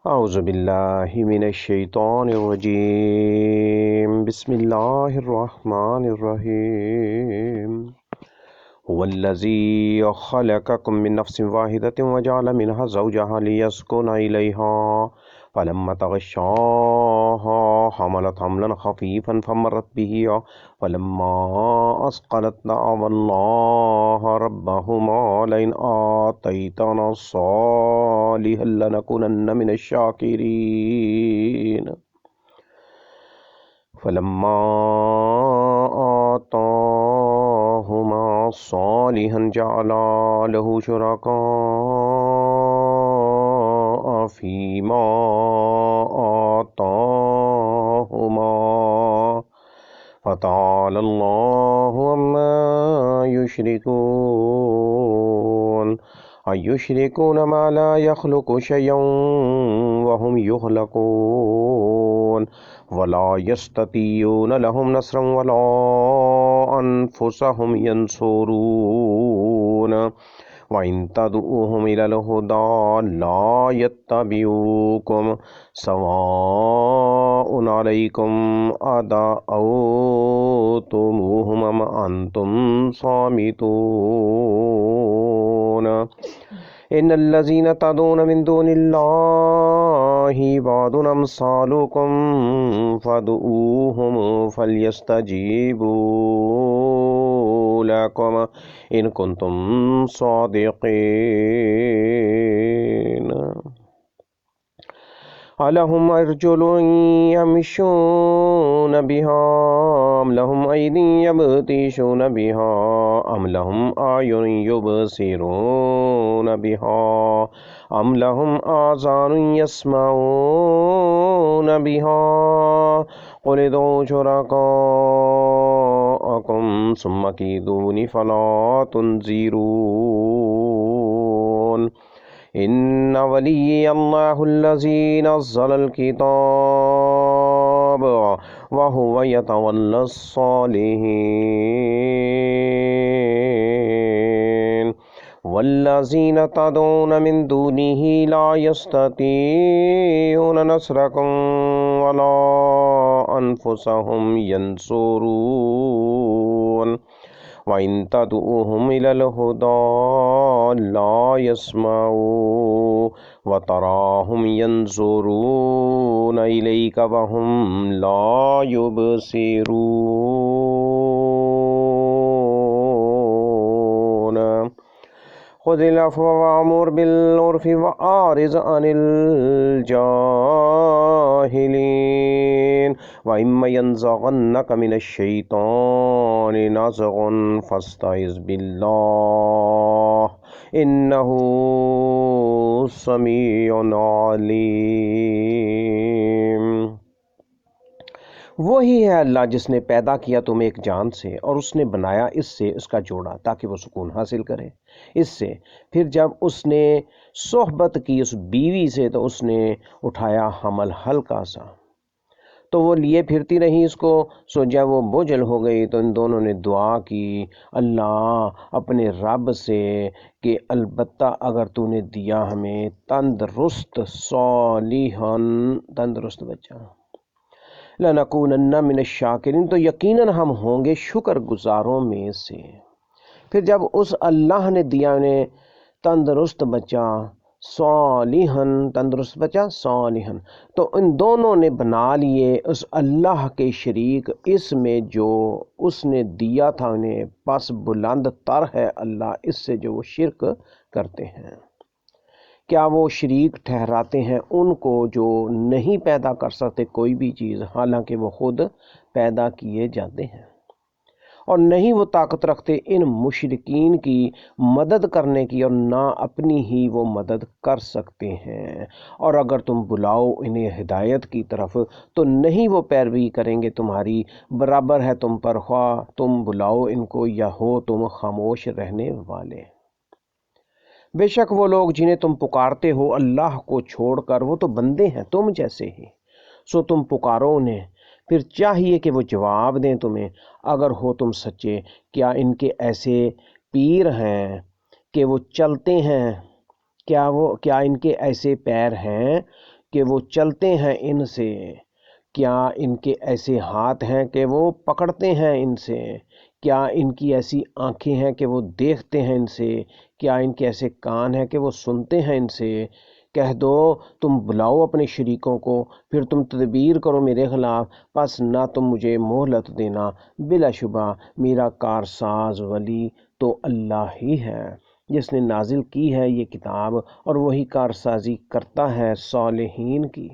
اعوذ باللہ من الشیطان الرجیم بسم اللہ الرحمن الرحیم هو الذی خلقکم من نفس واحدۃ وجعل منها زوجها لیسکن الیہا فلما تغشاها حملت حملا خفیفا فمرت به فلما اثقلت دعوا اللہ ربہما لئن آتیتنا صالحا لنکونن من الشاکرین فلما آتاہما صالحا جعلا له شرکاء فیما آتاہما فتعالی اللہ عما یشرکون ایشرکون ما لا يخلق شیئا وهم یخلقون ولا یستطیعون لهم نصرا ولا انفسهم ینصرون وَإِن تَدْعُوهُمْ إِلَى الْهُدَىٰ لَا يَتَّبِعُوكُمْ سَوَاءٌ عَلَيْكُمْ أَدَعَوْتُمُوهُمْ أَمْ أَنْتُمْ صَامِتُونَ إِنَّ الَّذِينَ تَدْعُونَ مِن دُونِ اللَّهِ عِبَادٌ أَمْثَالُكُمْ فَادْعُوهُمْ فَلْيَسْتَجِيبُوا لَكُمْ إِن كُنتُمْ صَادِقِينَ أَلَهُمْ أَرْجُلٌ يَمْشُونَ بِهَا أَمْ لَهُمْ أَيْدٍ يَبْطِشُونَ بِهَا أَمْ لَهُمْ أَعْيُنٌ يُبْصِرُونَ بِهَا أَمْ لَهُمْ آذَانٌ يَسْمَعُونَ بِهَا قُلِ ادْعُوا شُرَكَاءَكُمْ ثُمَّ كِيدُونِ فَلَا تُنظِرُونَ إِنَّ وَلِيِّيَ اللَّهُ الَّذِي نَزَّلَ الْكِتَابَ وَهُوَ يَتَوَلَّى الصَّالِحِينَ وَالَّذِينَ تَدْعُونَ مِن دُونِهِ لَا يَسْتَطِيعُونَ نَصْرَكُمْ وَلَا أَنفُسَهُمْ يَنصُرُونَ وَإِن تَدْعُوهُمْ إِلَى الْهُدَىٰ لَا يَسْمَعُوا وَتَرَاهُمْ يَنظُرُونَ إِلَيْكَ وَهُمْ لَا يُبْصِرُونَ خُذِ الْعَفْوَ وَأْمُرْ بِالْعُرْفِ وَأَعْرِضْ عَنِ الْجَاهِلِينَ وَإِمَّا يَنزَغَنَّكَ مِنَ الشَّيْطَانِ نَزْغٌ فَاسْتَعِذْ بِاللَّهِ إِنَّهُ سَمِيعٌ عَلِيمٌ وہی ہے اللہ جس نے پیدا کیا تمہیں ایک جان سے اور اس نے بنایا اس سے اس کا جوڑا تاکہ وہ سکون حاصل کرے اس سے پھر جب اس نے صحبت کی اس بیوی سے تو اس نے اٹھایا حمل ہلکا سا تو وہ لیے پھرتی رہی اس کو سو جب وہ بوجھل ہو گئی تو ان دونوں نے دعا کی اللہ اپنے رب سے کہ البتہ اگر تو نے دیا ہمیں تندرست صالحاً تندرست بچہ لَنَكُونَنَّ مِنَ الشَّاكِرِينَ تو یقیناً ہم ہوں گے شکر گزاروں میں سے پھر جب اس اللہ نے دیا انہیں تندرست بچہ صالحاً تندرست بچہ صالحاً تو ان دونوں نے بنا لیے اس اللہ کے شریک اس میں جو اس نے دیا تھا انہیں پس بلند تر ہے اللہ اس سے جو وہ شرک کرتے ہیں کیا وہ شریک ٹھہراتے ہیں ان کو جو نہیں پیدا کر سکتے کوئی بھی چیز حالانکہ وہ خود پیدا کیے جاتے ہیں اور نہیں وہ طاقت رکھتے ان مشرکین کی مدد کرنے کی اور نہ اپنی ہی وہ مدد کر سکتے ہیں اور اگر تم بلاؤ انہیں ہدایت کی طرف تو نہیں وہ پیروی کریں گے تمہاری برابر ہے تم پر خواہ تم بلاؤ ان کو یا ہو تم خاموش رہنے والے بے شک وہ لوگ جنہیں تم پکارتے ہو اللہ کو چھوڑ کر وہ تو بندے ہیں تم جیسے ہی سو تم پکارو انہیں پھر چاہیے کہ وہ جواب دیں تمہیں اگر ہو تم سچے کیا ان کے ایسے پیر ہیں کہ وہ چلتے ہیں کیا ان کے ایسے پیر ہیں کہ وہ چلتے ہیں ان سے؟ کیا ان کے ایسے ہاتھ ہیں کہ وہ پکڑتے ہیں ان سے؟ کیا ان کی ایسی آنکھیں ہیں کہ وہ دیکھتے ہیں ان سے؟ کیا ان کے ایسے کان ہیں کہ وہ سنتے ہیں ان سے؟ کہہ دو تم بلاؤ اپنے شریکوں کو، پھر تم تدبیر کرو میرے خلاف، پس نہ تم مجھے مہلت دینا، بلا شبہ میرا کارساز ولی تو اللہ ہی ہے جس نے نازل کی ہے یہ کتاب، اور وہی کارسازی کرتا ہے صالحین کی۔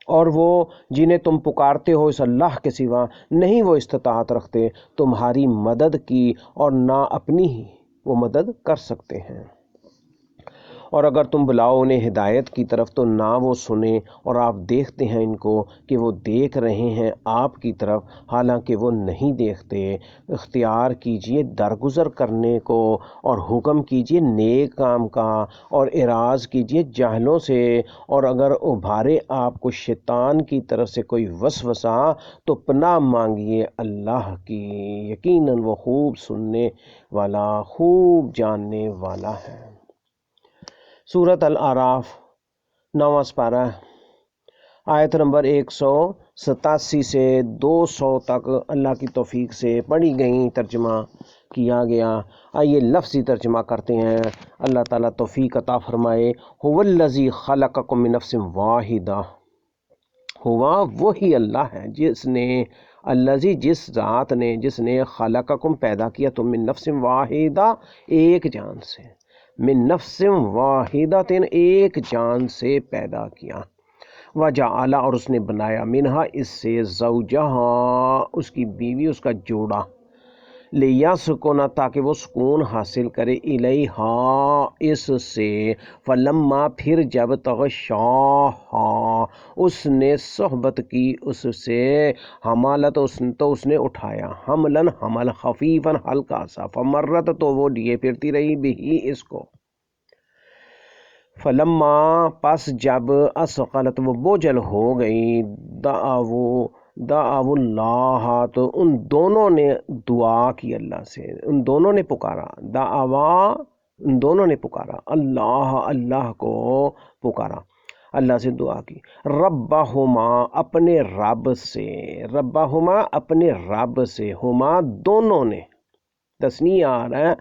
اور وہ جنہیں تم پکارتے ہو اس اللہ کے سوا، نہیں وہ استطاعت رکھتے تمہاری مدد کی، اور نہ اپنی ہی وہ مدد کر سکتے ہیں۔ اور اگر تم بلاؤ انہیں ہدایت کی طرف تو نہ وہ سنیں، اور آپ دیکھتے ہیں ان کو کہ وہ دیکھ رہے ہیں آپ کی طرف حالانکہ وہ نہیں دیکھتے۔ اختیار کیجئے درگزر کرنے کو، اور حکم کیجئے نیک کام کا، اور اعراض کیجئے جاہلوں سے، اور اگر ابھارے آپ کو شیطان کی طرف سے کوئی وسوسہ تو پناہ مانگیے اللہ کی، یقیناً وہ خوب سننے والا خوب جاننے والا ہے۔ سورۃ الاعراف 9واں سپارہ، آیت نمبر 187 سے 200 تک اللہ کی توفیق سے پڑھی گئیں، ترجمہ کیا گیا۔ آئیے لفظی ترجمہ کرتے ہیں، اللہ تعالیٰ توفیق عطا فرمائے۔ هو الذی خلقکم من نفس واحدہ، ہوا وہی اللہ ہے جس نے، الذی جس ذات نے، جس نے خلقکم پیدا کیا تم من نفس واحدہ ایک جان سے، من نفس واحدہ ایک جان سے پیدا کیا، وجعل اور اس نے بنایا، منہا اس سے، زوجہا اس کی بیوی، اس کا جوڑا، لیسکن تاکہ وہ سکون حاصل کرے، الیہا اس سے، فلما پھر جب تغشاہا اس نے صحبت کی اس سے، حملت تو اس نے اٹھایا، حملن حمل، خفیفاً ہلکا سا، فمرت تو وہ لیے پھرتی رہی بھی اس کو، فلما پس جب، اسقلت وہ بوجھل ہو گئی، دعوا اللہ تو ان دونوں نے دعا کی اللہ سے، ان دونوں نے پکارا، دعوا ان دونوں نے پکارا، اللہ کو پکارا، اللہ سے دعا کی، ربہما اپنے رب سے، ربہما اپنے رب سے، ہما دونوں نے، تثنیہ آ رہا ہے،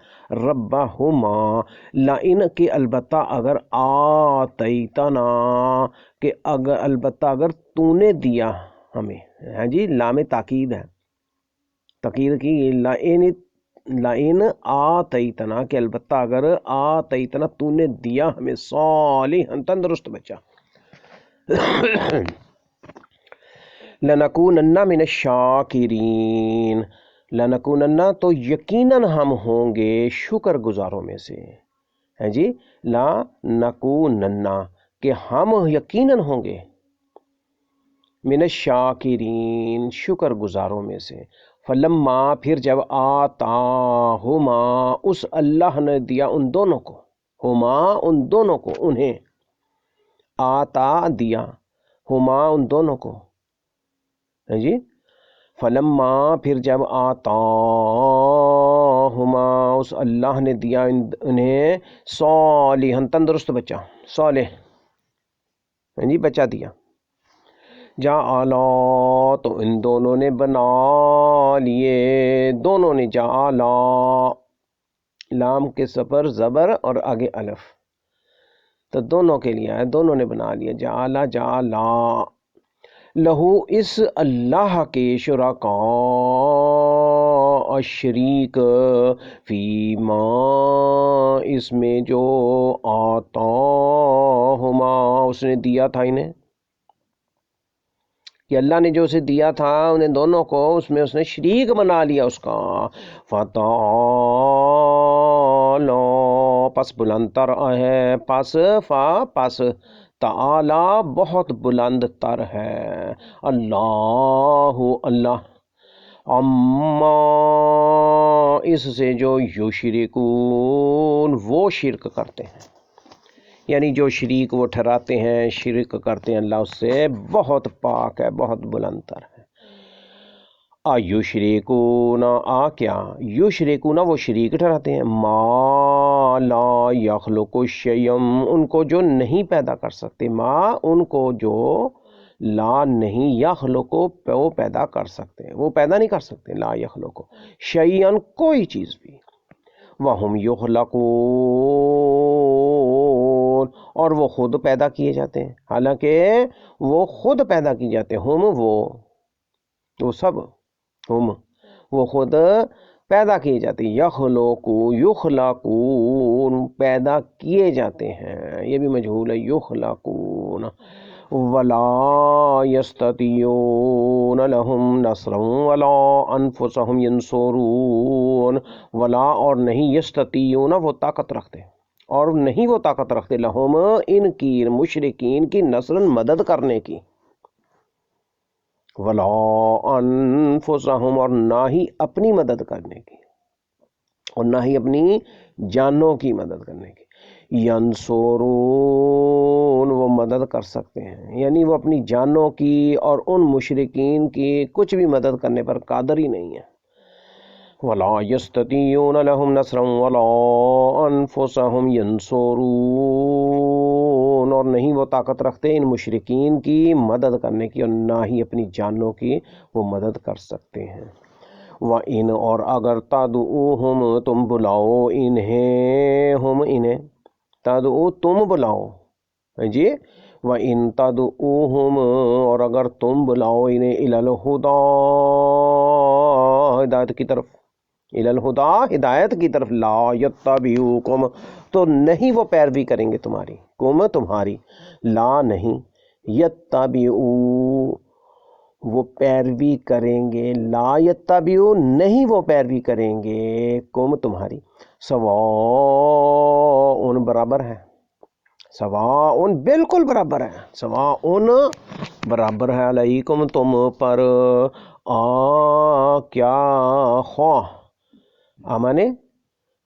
ربہما، لئن کہ البتہ اگر، آتیتنا کہ اگر البتہ اگر تو نے دیا ہمیں، ہاں جی لام تاکید ہے، تاکید کی، لئن آتیتنا کہ البتہ اگر، آتیتنا تو نے دیا ہمیں، صالحا تندرست بچہ، لنکونن من الشاکرین، لنکونن تو یقیناً ہم ہوں گے شکر گزاروں میں سے، ہے جی، لا نکونن کہ ہم یقیناً ہوں گے، من الشاکرین شکر گزاروں میں سے، فلما پھر جب، آتاہما اس اللہ نے دیا ان دونوں کو، ہما ان دونوں کو، انہیں، آتا دیا، ہما ان دونوں کو، ہے جی، فلما پھر جب، آتاہما اس اللہ نے دیا انہیں، صالحا تندرست بچہ، صالح، ہے جی بچہ دیا، جعلا تو ان دونوں نے بنا لیے، دونوں نے، جعلا لام کے سفر زبر اور آگے الف، تو دونوں کے لیے ہے، دونوں نے بنا لیا، جعلا لہو اس اللہ کے، شرکاء شریک، فیما اس میں جو، آتاہما اس نے دیا تھا انہیں، کہ اللہ نے جو اسے دیا تھا انہیں دونوں کو، اس میں اس نے شریک بنا لیا اس کا، فتعالی پس بلند تر ہے، پس تعالی بہت بلند تر ہے، اللہ اما اس سے جو، یشرکون وہ شرک کرتے ہیں، یعنی جو شریک وہ ٹھہراتے ہیں، شرک کرتے ہیں اللہ اس سے، بہت پاک ہے، بہت بلند تر ہے۔ یشرکون کیا یشرکون وہ شریک ٹھہراتے ہیں ما لا یخلق شیئا ان کو جو نہیں پیدا کر سکتے، ما ان کو جو لا نہیں یخلق وہ پیدا کر سکتے، وہ پیدا نہیں کر سکتے، لا یخلق شیئا کوئی چیز بھی، وہم یخلقون اور وہ خود پیدا کیے جاتے ہیں، حالانکہ وہ خود پیدا کیے جاتے ہیں، ہم وہ سب ہم وہ خود پیدا کیے جاتے ہیں، یخلقون پیدا کیے جاتے ہیں، یہ بھی مجہول ہے، یخلقون ولا یستطیعون لهم نصرا ولا انفسهم ینصرون ولا اور نہیں یستطیعون وہ طاقت رکھتے اور نہیں وہ طاقت رکھتے لہم ان کی مشرکین کی نصرا مدد کرنے کی، ولا انفسهم اور نہ ہی اپنی مدد کرنے کی اور نہ ہی اپنی جانوں کی مدد کرنے کی، ینصرون وہ مدد کر سکتے ہیں، یعنی وہ اپنی جانوں کی اور ان مشرکین کی کچھ بھی مدد کرنے پر قادر ہی نہیں ہے، ولا یستطیعون لهم نصرا ولا انفسهم ینصرون اور نہیں وہ طاقت رکھتے ان مشرکین کی مدد کرنے کی اور نہ ہی اپنی جانوں کی وہ مدد کر سکتے ہیں، وَإِنْ اور اگر تدعوہم تم بلاؤ انہیں ہم انہیں تدعو تم بلاؤ جی، وَإِنْ تدعوہم اور اگر تم بلاؤ انہیں إِلَى الْهُدَى ہدایت کی طرف، إِلَى الْهُدَى ہدایت کی طرف، لا يتبعوکم تو نہیں وہ پیروی کریں گے تمہاری، کم تمہاری، لا نہیں، یتبعو وہ پیروی کریں گے، لا یتبعو نہیں وہ پیروی کریں گے کم تمہاری، سواء برابر ہے، سواء بالکل برابر ہے، سواء برابر ہے، علیکم تم پر، کیا خواہ آمانے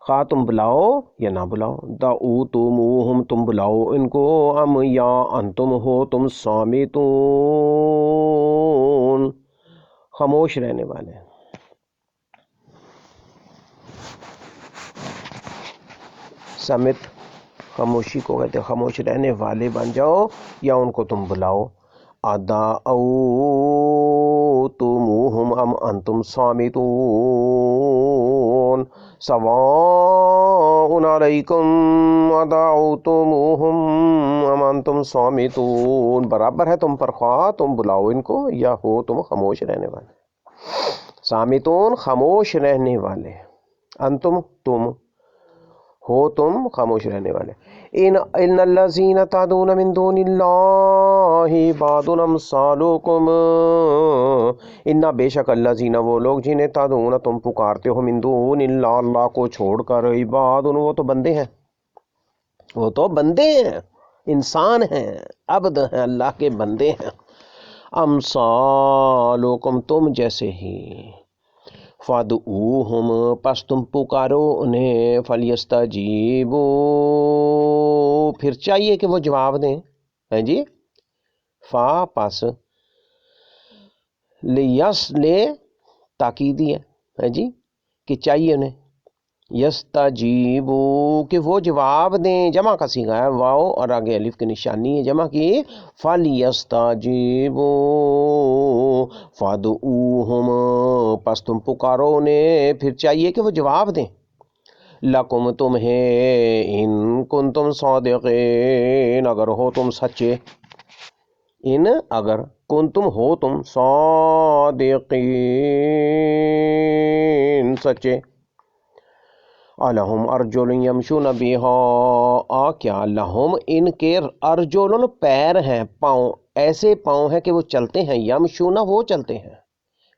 خواہ تم بلاؤ یا نہ بلاؤ، دعوتموہم تم بلاؤ ان کو، ام یا انتم ہو تم صامتون خاموش رہنے والے، سمت خاموشی کو کہتے ہیں، خاموش رہنے والے بن جاؤ یا ان کو تم بلاؤ، ادعوتموہم ام انتم صامتون سواء علیکم ادعوتموہم ام انتم صامتون برابر ہے تم پر خواہ تم بلاؤ ان کو یا ہو تم خاموش رہنے والے، صامتون خاموش رہنے والے، انتم تم، ہو تم خاموش رہنے والے، ان الذین تدعون من دون اللہ عباد امثالکم ان بے شک الذین وہ لوگ جنہیں تدعون تم پکارتے ہو من دون اللہ اللہ کو چھوڑ کر، عباد وہ تو بندے ہیں، وہ تو بندے ہیں، انسان ہیں، عبد ہیں، اللہ کے بندے ہیں، امثالکم تم جیسے ہی، فادعوہم پس تم پکارو انہیں، فلیستجیبوا پھر چاہیے کہ وہ جواب دیں، ہیں جی، فا پس لیس لے تاکیدی ہے جی کہ چاہیے انہیں، یستجیبو کہ وہ جواب دیں، جمع کا صیغہ ہے، واو اور آگے الف کی نشانی ہے جمع کی، فلیستجیبو فادعوہم پس تم پکارو انہیں پھر چاہیے کہ وہ جواب دیں، لکم تمہیں، ان کنتم صادقین اگر ہو تم سچے، ان اگر کنتم ہو تم صادقین سچے، الہم ارجل یمشون بہا کیا لہم ان کے ارجل پیر ہیں، پاؤں ایسے پاؤں ہیں کہ وہ چلتے ہیں، یمشون وہ چلتے ہیں،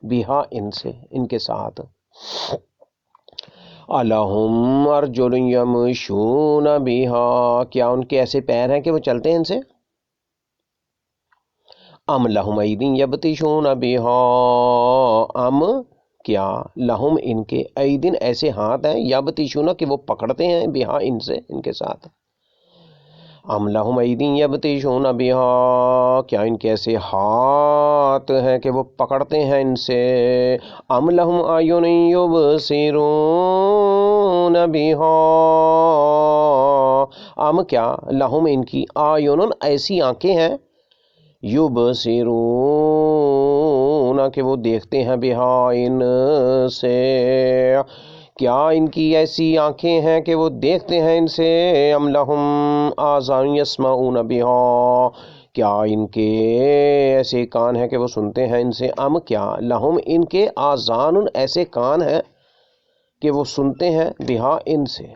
بہا ان سے ان کے ساتھ، الہم ارجل یمشون بہا کیا ان کے ایسے پیر ہیں کہ وہ چلتے ہیں ان سے، ام لہم ایدین یبطشون بہا ام کیا لہم ان کے ایدین ایسے ہاتھ ہیں، یبطشون کہ وہ پکڑتے ہیں، بہا ان سے ان کے ساتھ، ام لہم ایدی یبطشون بہا، کیا ان کے ایسے ہاتھ ہیں کہ وہ پکڑتے ہیں ان سے؟ ام لہم اعین یبصرون بہا، ام کیا لہم ان کی اعین ایسی آنکھیں ہیں، یبصرون کہ وہ دیکھتے ہیں بہا ان سے، کیا ان کی ایسی آنکھیں ہیں کہ وہ دیکھتے ہیں ان سے؟ ام لہم آذان یسمعون بہا، کیا ان کے ایسے کان ہیں کہ وہ سنتے ہیں ان سے؟ ام کیا لہم ان کے آذان ایسے کان ہیں کہ وہ سنتے ہیں بہا ان سے۔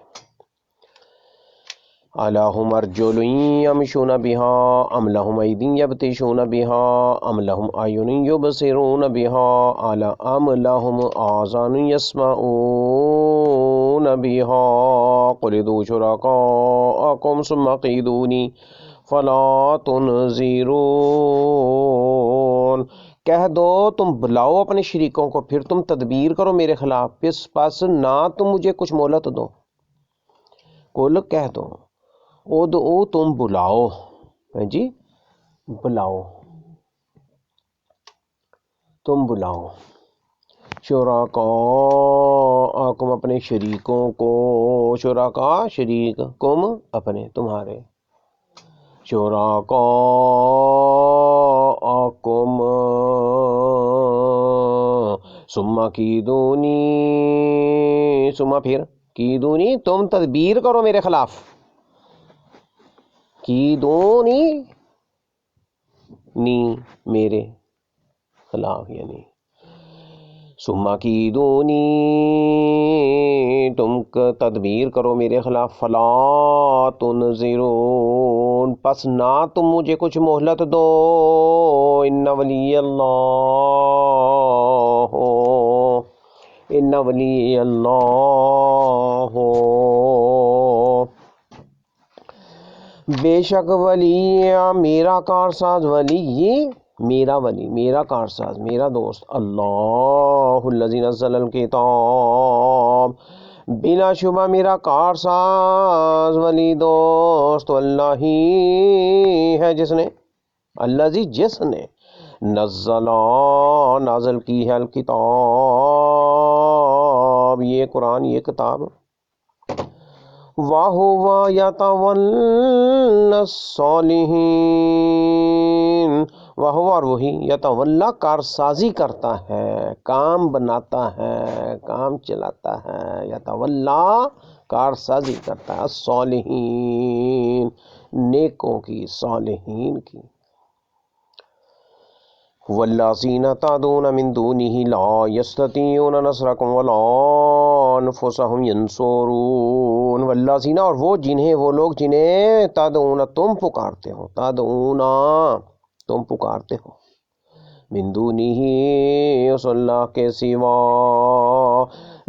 الہم ارجل یمشون بہا ام لہم ایدی یبطشون بہا ام لہم اعین یبصرون بہا ام لہم آذان یسمعون بہا قل ادعوا شرکاءکم ثم کیدونی فلا تنظرون، کہہ دو تم بلاؤ اپنے شریکوں کو پھر تم تدبیر کرو میرے خلاف، پس نہ تم مجھے کچھ مہلت دو۔ قل کہہ دو، ادعو تم بلاؤ، جی بلاؤ، تم بلاؤ، شرکاءکم اپنے شریکوں کو، شرکاء شریک، کم اپنے تمہارے، شرکاءکم ثم کیدونی، ثم پھر کیدونی تم تدبیر کرو میرے خلاف، کیدونی نی میرے خلاف، یعنی ثم کیدونی تم تدبیر کرو میرے خلاف، فلا تنظرون پس نہ تم مجھے کچھ مہلت دو، ان ولی اللہ، ان ولی اللہ، بے شک ولی میرا کارساز، ولی میرا ولی، میرا کارساز، میرا دوست، اللہ الذی نزل الکتاب، بلا شبہ میرا کارساز ولی دوست اللہ ہی ہے جس نے، الذی جس نے، نازل کی ہے الکتاب یہ قرآن، یہ کتاب، وَهُوَ يَتَوَلَّى الصَّالِحِينَ، وَهُوَ اور وہی، یتولا کارسازی کرتا ہے، کام بناتا ہے، کام چلاتا ہے، یتولا کارسازی کرتا ہے، الصالحین نیکوں کی، صالحین کی، والذین تدعون من دونه لا یستطیعون نصرکم ولا انفسهم ینصرون، والذین اور وہ جنہیں، وہ لوگ جنہیں، تدعون تم پکارتے ہو، تدعون تم پکارتے ہو، من دونه اس اللہ کے سوا،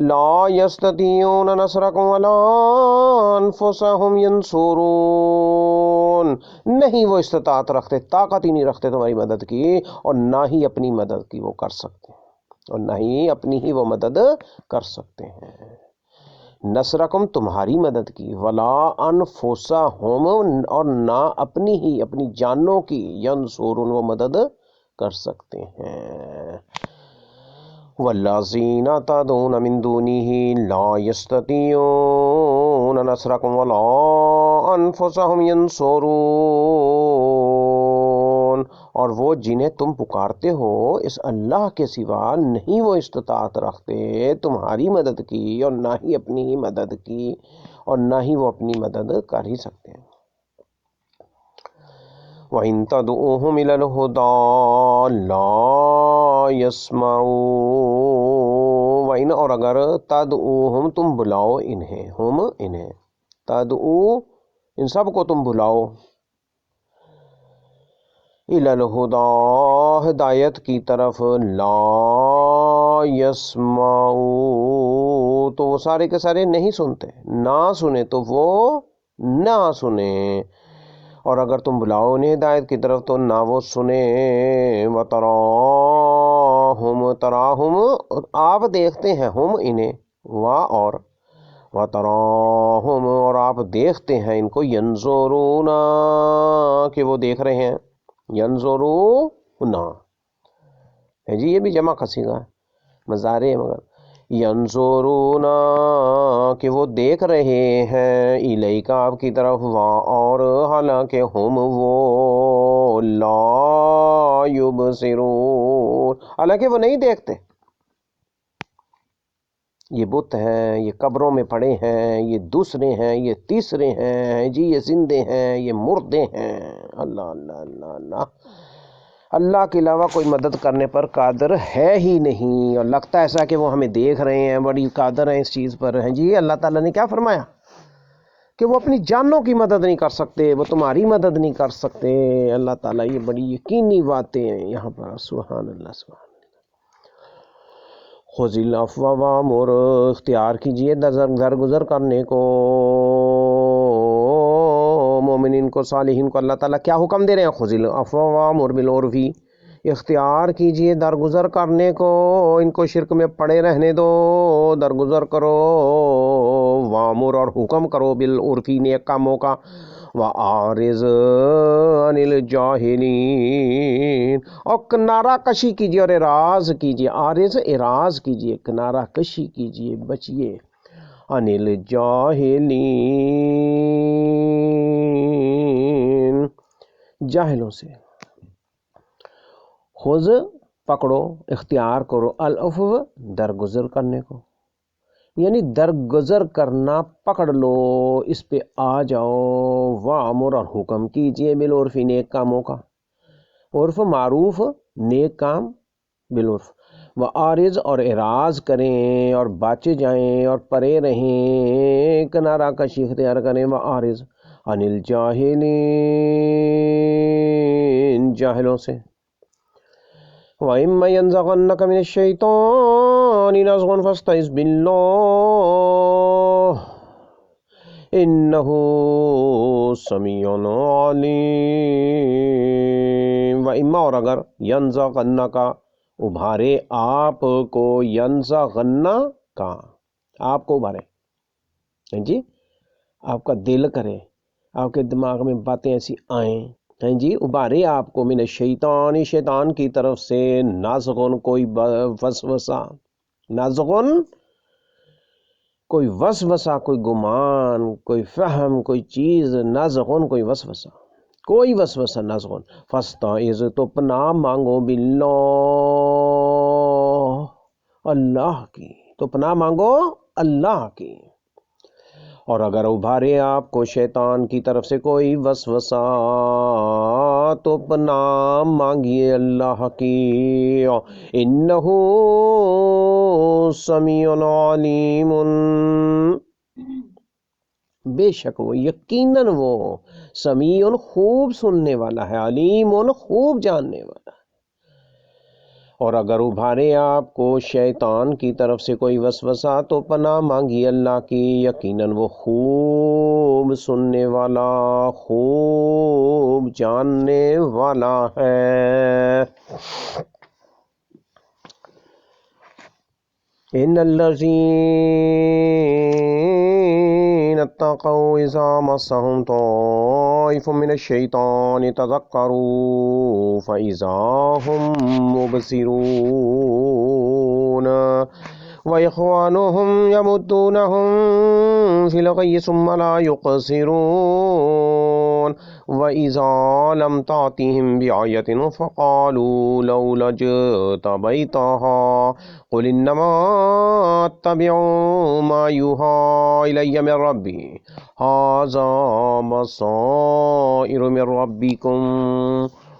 لا یستطیعون نصرکم ولا انفسهم ینصرون، نہیں وہ استطاعت رکھتے، طاقت ہی نہیں رکھتے تمہاری مدد کی، اور نہ ہی اپنی مدد کی وہ کر سکتے ہیں، اور نہ ہی اپنی ہی وہ مدد کر سکتے ہیں، نصرکم تمہاری مدد کی، ولا انفسہم اور نہ اپنی ہی، اپنی جانوں کی، ینصرون وہ مدد کر سکتے ہیں، والذین تدعون من دونه لا یستطیعون نصرکم ولا انفسهم ینصرون، اور وہ جنہیں تم پکارتے ہو اس اللہ کے سوا نہیں وہ استطاعت رکھتے تمہاری مدد کی، اور نہ ہی اپنی ہی مدد کی، اور نہ ہی وہ اپنی مدد کر ہی سکتے ہیں۔ وَإِن تَدْعُوهُمْ إِلَى الْهُدَىٰ لَا يَسْمَعُونَ، وَإِن اور اگر، تَدْعُوهُمْ تم بلاؤ انہیں، ہم انہیں، تَدْعُو ان سب کو تم بلاؤ، إِلَى الْهُدَىٰ ہدایت کی طرف، لا يَسْمَعُونَ تو وہ سارے کے سارے نہیں سنتے، نہ سنے تو وہ نہ سنیں، اور اگر تم بلاؤ انہیں ہدایت کی طرف تو نہ وہ سنیں، وَتَرَاهُمْ تَرَاهُمْ آپ دیکھتے ہیں، ہم انہیں، اور وَتَرَاهُمْ اور آپ دیکھتے ہیں ان کو يَنظُرُونَ کہ وہ دیکھ رہے ہیں، يَنظُرُونَ ہے جی، یہ بھی جمع کا صیغہ ہے، مضارع ہے مگر يَنظُرُونَ کہ وہ دیکھ رہے ہیں الیک آپ کی طرف، اور حالانکہ ہم وہ لا يبصرون حالانکہ وہ نہیں دیکھتے. یہ بت ہیں، یہ قبروں میں پڑے ہیں، یہ دوسرے ہیں، یہ تیسرے ہیں جی، یہ زندے ہیں، یہ مردے ہیں. اللہ اللہ اللہ اللہ، اللہ کے علاوہ کوئی مدد کرنے پر قادر ہے ہی نہیں، اور لگتا ایسا کہ وہ ہمیں دیکھ رہے ہیں، بڑی قادر ہیں اس چیز پر ہیں جی. اللہ تعالیٰ نے کیا فرمایا کہ وہ اپنی جانوں کی مدد نہیں کر سکتے، وہ تمہاری مدد نہیں کر سکتے. اللہ تعالیٰ یہ بڑی یقینی باتیں ہیں یہاں پر. سبحان اللہ سبحان. خذ العفو وامر اختیار کیجئے درگزر کرنے کو، مومنین کو، صالحین کو. اللہ تعالیٰ کیا حکم دے رہے ہیں؟ خذ العفو وامر بالعرف، اختیار کیجئے درگزر کرنے کو، ان کو شرک میں پڑے رہنے دو، درگزر کرو. وامر اور حکم کرو، بالعرف نیک کاموں کا. وَأَعْرِضْ عَنِ الْجَاهِلِينَ اور کنارہ کشی کیجیے اور اراض کیجیے. عارض اراض کیجیے، کنارہ کشی کیجیے، بچیے. عَنِ الْجَاهِلِينَ جاہلوں سے. خذ پکڑو، اختیار کرو، العفو درگزر کرنے کو، یعنی درگزر کرنا پکڑ لو، اس پہ آ جاؤ. وامر اور حکم کیجئے بالعرف نیک کاموں کا، عرف معروف نیک کام بالعرف. وعارض اور اعراض کریں اور بچ جائیں اور پرے رہیں، کنارہ کشی اختیار کریں. وعارض عن الجاہلین جاہلوں سے. وَإِمَّا يَنزَغَنَّكَ مِنَ الشَّيْطَانِ نَزْغٌ فَاسْتَعِذْ بِاللَّهِ إِنَّهُ سَمِيعٌ عَلِيمٌ. وَإِمَّا اور اگر يَنزَغَنَّكَ ابھارے آپ کو، يَنزَغَنَّكَ آپ کو ابھارے جی، آپ کا دل کرے، آپ کے دماغ میں باتیں ایسی آئیں جی، ابھارے آپ کو، من الشیطان شیطان کی طرف سے، نازغن کوئی وسوسہ، نازغن کوئی وسوسہ، کوئی گمان، کوئی فہم، کوئی چیز، نازغن کوئی وسوسہ، کوئی وسوسہ نازغن. فاستعذ تو پناہ مانگو، باللہ اللہ کی، تو پناہ مانگو اللہ کی. اور اگر ابھارے آپ کو شیطان کی طرف سے کوئی وسوسہ، تو پناہ مانگیے اللہ کی. انہو سمیع علیم بے شک وہ، یقیناً وہ، سمیع خوب سننے والا ہے، علیم خوب جاننے والا ہے. اور اگر ابھارے آپ کو شیطان کی طرف سے کوئی وسوسہ، تو پناہ مانگی اللہ کی، یقیناً وہ خوب سننے والا، خوب جاننے والا ہے. ان الذین اتقوا اذا مسهم طائف من الشیطان تذکروا فاذا هم مبصرون وإخوانهم يمدونهم في الغي ثم لا يقصرون وإذا لم تأتهم بآية فقالوا لولا اجتبيتها قل إنما أتبع ما يوحى إلي من ربي هذا بصائر من ربكم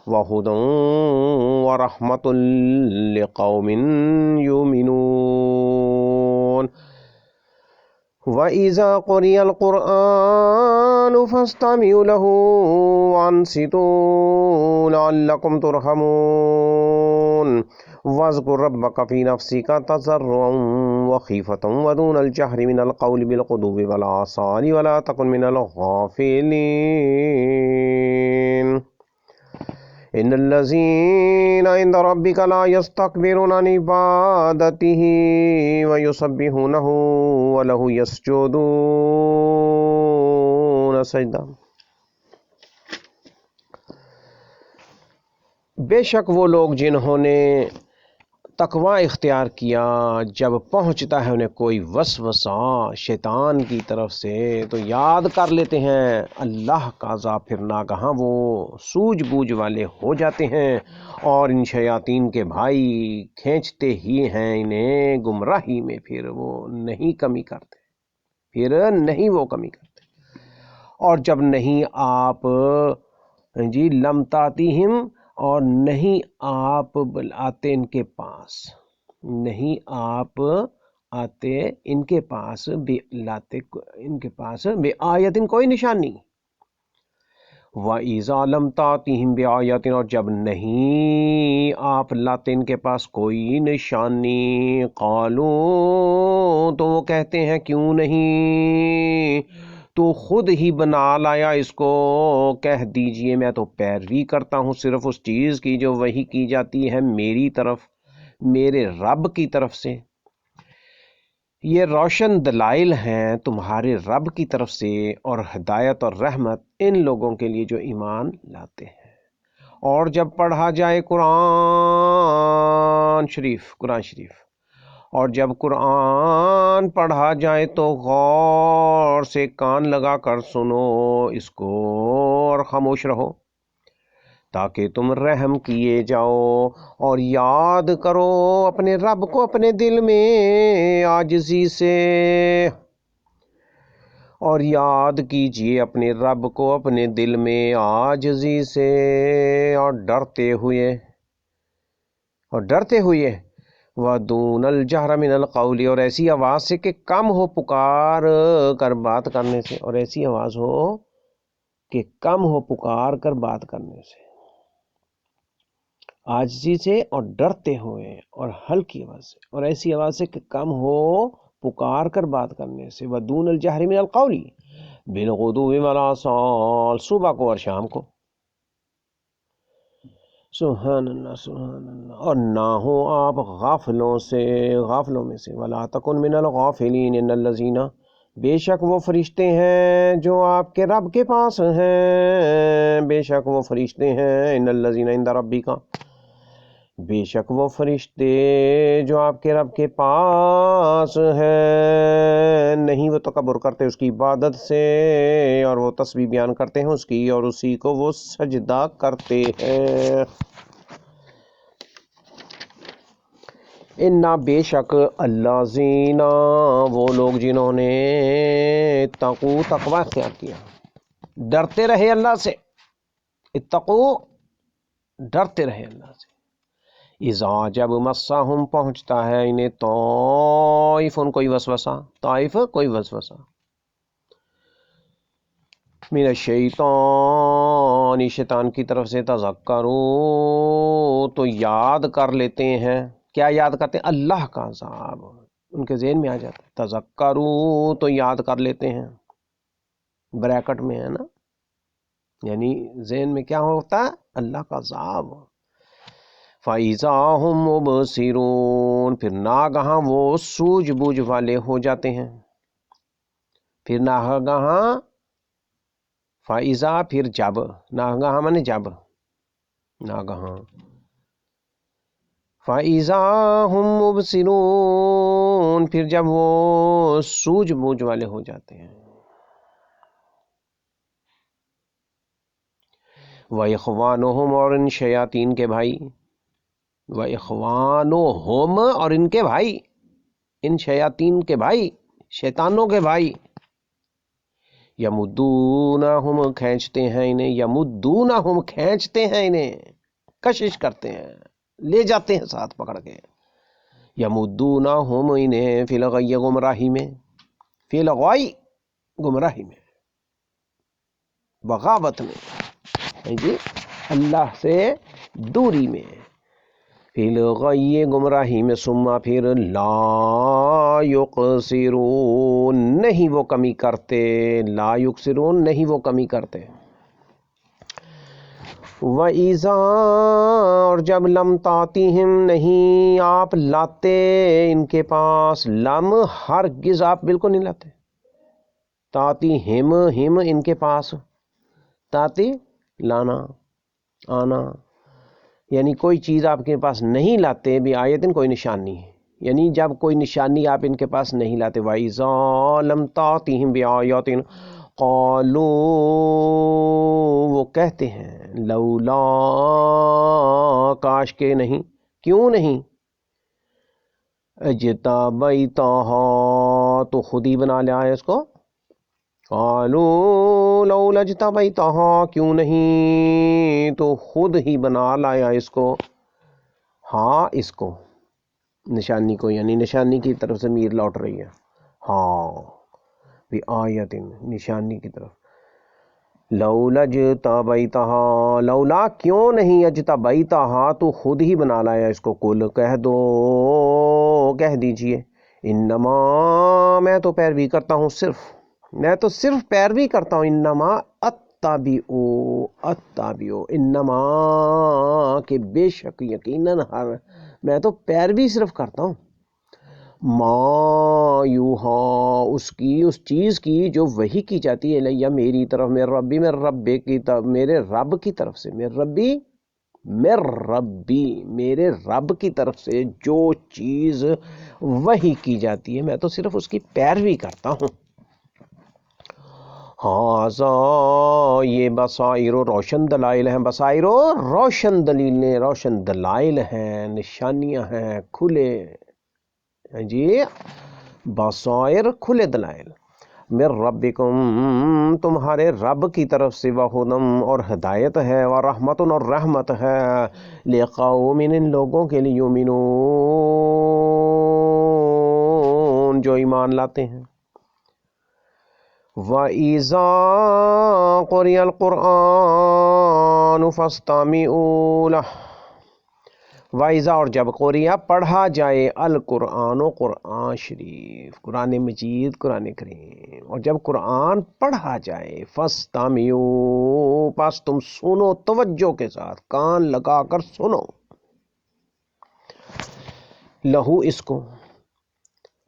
وَهُدًى وَرَحْمَةٌ لِقَوْمٍ يُؤْمِنُونَ. وَإِذَا قُرِئَ الْقُرْآنُ فَاسْتَمِعُوا لَهُ وَأَنصِتُوا لَعَلَّكُمْ تُرْحَمُونَ. وَاذْكُرْ رَبَّكَ فِي نَفْسِكَ تَضَرُّعًا وَخِيفَةً وَدُونَ الْجَهْرِ مِنَ الْقَوْلِ بِالْغُدُوِّ وَالْآصَالِ وَلَا تَكُنْ مِنَ الْغَافِلِينَ. ان الذین عند ربک لا یستکبرون عن عبادتہ ویسبحونہ ولہ یسجدون سجدہ۔ بے شک وہ لوگ جنہوں نے تقوی اختیار کیا، جب پہنچتا ہے انہیں کوئی وسوسہ شیطان کی طرف سے تو یاد کر لیتے ہیں اللہ کا عذاب، پھر ناگہاں وہ سوجھ بوجھ والے ہو جاتے ہیں اور ان شیاطین کے بھائی کھینچتے ہی ہیں انہیں گمراہی میں، پھر وہ نہیں کمی کرتے، اور جب نہیں آپ لم تاتیہم، اور نہیں آپ آتے ان کے پاس، بے آیتن کوئی نشانی، وَإِذَا لَمْ تَأْتِهِمْ بِآیَةٍ، اور جب نہیں آپ لاتے ان کے پاس کوئی نشانی، قالوا، تو وہ کہتے ہیں کیوں نہیں تو خود ہی بنا لایا اس کو، کہہ دیجئے میں تو پیروی کرتا ہوں صرف اس چیز کی جو وحی کی جاتی ہے میری طرف، میرے رب کی طرف سے۔ یہ روشن دلائل ہیں تمہارے رب کی طرف سے، اور ہدایت اور رحمت ان لوگوں کے لیے جو ایمان لاتے ہیں۔ اور جب پڑھا جائے قرآن شریف، اور جب قرآن پڑھا جائے تو غور سے کان لگا کر سنو اس کو اور خاموش رہو، تاکہ تم رحم کیے جاؤ، اور یاد کرو اپنے رب کو اپنے دل میں عاجزی سے، اور یاد کیجئے اپنے رب کو اپنے دل میں عاجزی سے، اور ڈرتے ہوئے وَدُونَ الْجَهْرَ مِنَ الْقَوْلِ، اور ایسی آواز سے کہ کم ہو پکار کر بات کرنے سے، عاجزی سے اور ڈرتے ہوئے اور ہلکی آواز سے، اور ایسی آواز سے کہ کم ہو پکار کر بات کرنے سے، وَدُونَ الْجَهْرِ مِنَ الْقَوْلِ بِالْغُدُوِّ وَالْآصَالِ، صبح کو اور شام کو۔ سبحان اللہ، اور نہ ہو آپ غافلوں میں سے، وَلَا تَكُن مِّنَ الْغَافِلِينَ، إِنَّ الَّذِينَ، بے شک وہ فرشتے ہیں جو آپ کے رب کے پاس ہیں، إِنَّ الَّذِينَ عِندَ رَبِّكَ، بے شک وہ فرشتے جو آپ کے رب کے پاس ہیں، نہیں وہ تکبر کرتے اس کی عبادت سے، اور وہ تسبیح بیان کرتے ہیں اس کی، اور اسی کو وہ سجدہ کرتے ہیں۔ اِنَّا، بے شک، الَّذِينَ، وہ لوگ جنہوں نے اتقوا، تقوی اختیار کیا، ڈرتے رہے اللہ سے، اتقوا، ڈرتے رہے اللہ سے، اذا، جب مسہم، پہنچتا ہے انہیں طائف، کوئی وسوسہ، من الشیطان، شیطان کی طرف سے، تذکروا، تو یاد کر لیتے ہیں، کیا یاد کرتے ہیں؟ اللہ کا عذاب ان کے ذہن میں آ جاتا ہے، تذکروا، تو یاد کر لیتے ہیں، بریکٹ میں ہے نا، یعنی ذہن میں کیا ہوتا ہے؟ اللہ کا عذاب۔ فَإِذَا هُمْ مُبْصِرُونَ، پھر ناگہاں وہ سوجھ بوجھ والے ہو جاتے ہیں، پھر ناگہاں، فَإِذَا، پھر جب، ناگہاں مانے جب، ناگہاں، فَإِذَا هُمْ مُبْصِرُونَ، پھر جب وہ سوجھ بوجھ والے ہو جاتے ہیں۔ وَإِخْوَانُهُمْ، اور ان شیاطین کے بھائی، وَإِخْوَانُهُمْ، اور ان کے بھائی، ان شیاطین کے بھائی، شیطانوں کے بھائی، یمدونہم، کھینچتے ہیں انہیں، کشش کرتے ہیں، لے جاتے ہیں ساتھ پکڑ کے، یمدونہم، انہیں، فی الغی، گمراہی میں، بغاوت میں، اللہ سے دوری میں، فی الغی، گمراہی میں، ثم، پھر، لا یقصرون، نہیں وہ کمی کرتے، وَإِذَا اور جب لم تَأْتِهِمْ نہیں آپ لاتے ان کے پاس، لم ہرگز آپ بالکل نہیں لاتے، تَأْتِهِمْ ہم ان کے پاس، تاتی لانا آنا، یعنی کوئی چیز آپ کے پاس نہیں لاتے، بھی آیتن کوئی نشانی ہے، یعنی جب کوئی نشانی آپ ان کے پاس نہیں لاتے، وَإِذَا لَمْ تَأْتِهِمْ بِآیَةٍ قَالُوا وہ کہتے ہیں لولا کاش کے نہیں، کیوں نہیں، اجتبیتہا تو خود ہی بنا لیا ہے اس کو، قالوا لولا اجتبیتہا کیوں نہیں تو خود ہی بنا لایا اس کو، ہاں اس کو نشانی کو، یعنی نشانی کی طرف سے میر لوٹ رہی ہے، ہاں بھی آیتن نشانی کی طرف، لولا اجتبیتہا لولا کیوں نہیں اجتبیتہا تو خود ہی بنا لایا اس کو، کل کہہ دو کہہ دیجئے انما میں تو پیروی کرتا ہوں، میں تو صرف پیروی کرتا ہوں، انما اتبعو انما کہ بے شک یقیناً میں تو پیروی صرف کرتا ہوں، ما یوہا اس چیز کی جو وحی کی جاتی ہے، الیہ میری طرف، میرے رب کی طرف سے، میرے رب کی طرف سے جو چیز وحی کی جاتی ہے میں تو صرف اس کی پیروی کرتا ہوں، ہاذا یہ بصائر و روشن دلائل ہیں، بصائر و روشن دلیلیں، روشن دلائل ہیں، نشانیاں ہیں، کھلے جی بصائر کھلے دلائل، من ربکم تمہارے رب کی طرف سے، وہدم اور ہدایت ہے، ورحمت اور رحمت ہے، لقوم ان لوگوں کے لیے، یؤمنون جو ایمان لاتے ہیں، وَإِذَا قُرِئَ الْقُرْآنُ فَاسْتَمِعُوا لَهُ وَإِذَا اور جب قُرِئَ پڑھا جائے، القرآن و قرآن شریف، قرآن مجید، قرآن کریم، اور جب قرآن پڑھا جائے، فَاسْتَمِعُوا پس تم سنو توجہ کے ساتھ، کان لگا کر سنو، لہو اس کو،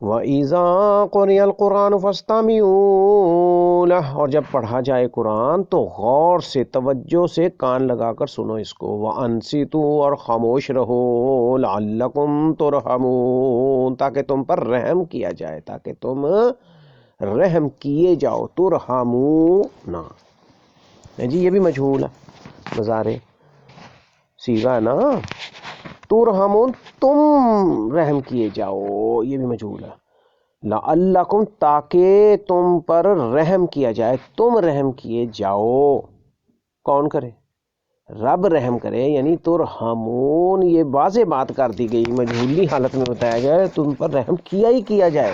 وَإِذَا قُرِئَ الْقُرْآنُ فَاسْتَمِعُوا لَهُ اور جب پڑھا جائے قرآن تو غور سے، توجہ سے کان لگا کر سنو اس کو، وَأَنصِتُوا اور خاموش رہو، لَعَلَّكُمْ تُرْحَمُونَ تاکہ تم پر رحم کیا جائے، تاکہ تم رحم کیے جاؤ، ترحمون جی یہ بھی مجہول ہے، مضارع صیغہ ہے نا، ترحمون تم رحم کیے جاؤ، یہ بھی مجہول ہے، لعلکم تاکہ تم پر رحم کیا جائے، تم رحم کیے جاؤ، کون کرے، رب رحم کرے، یعنی ترحمون یہ واضح بات کر دی گئی، مجہولی حالت میں بتایا گیا ہے تم پر رحم کیا ہی کیا جائے،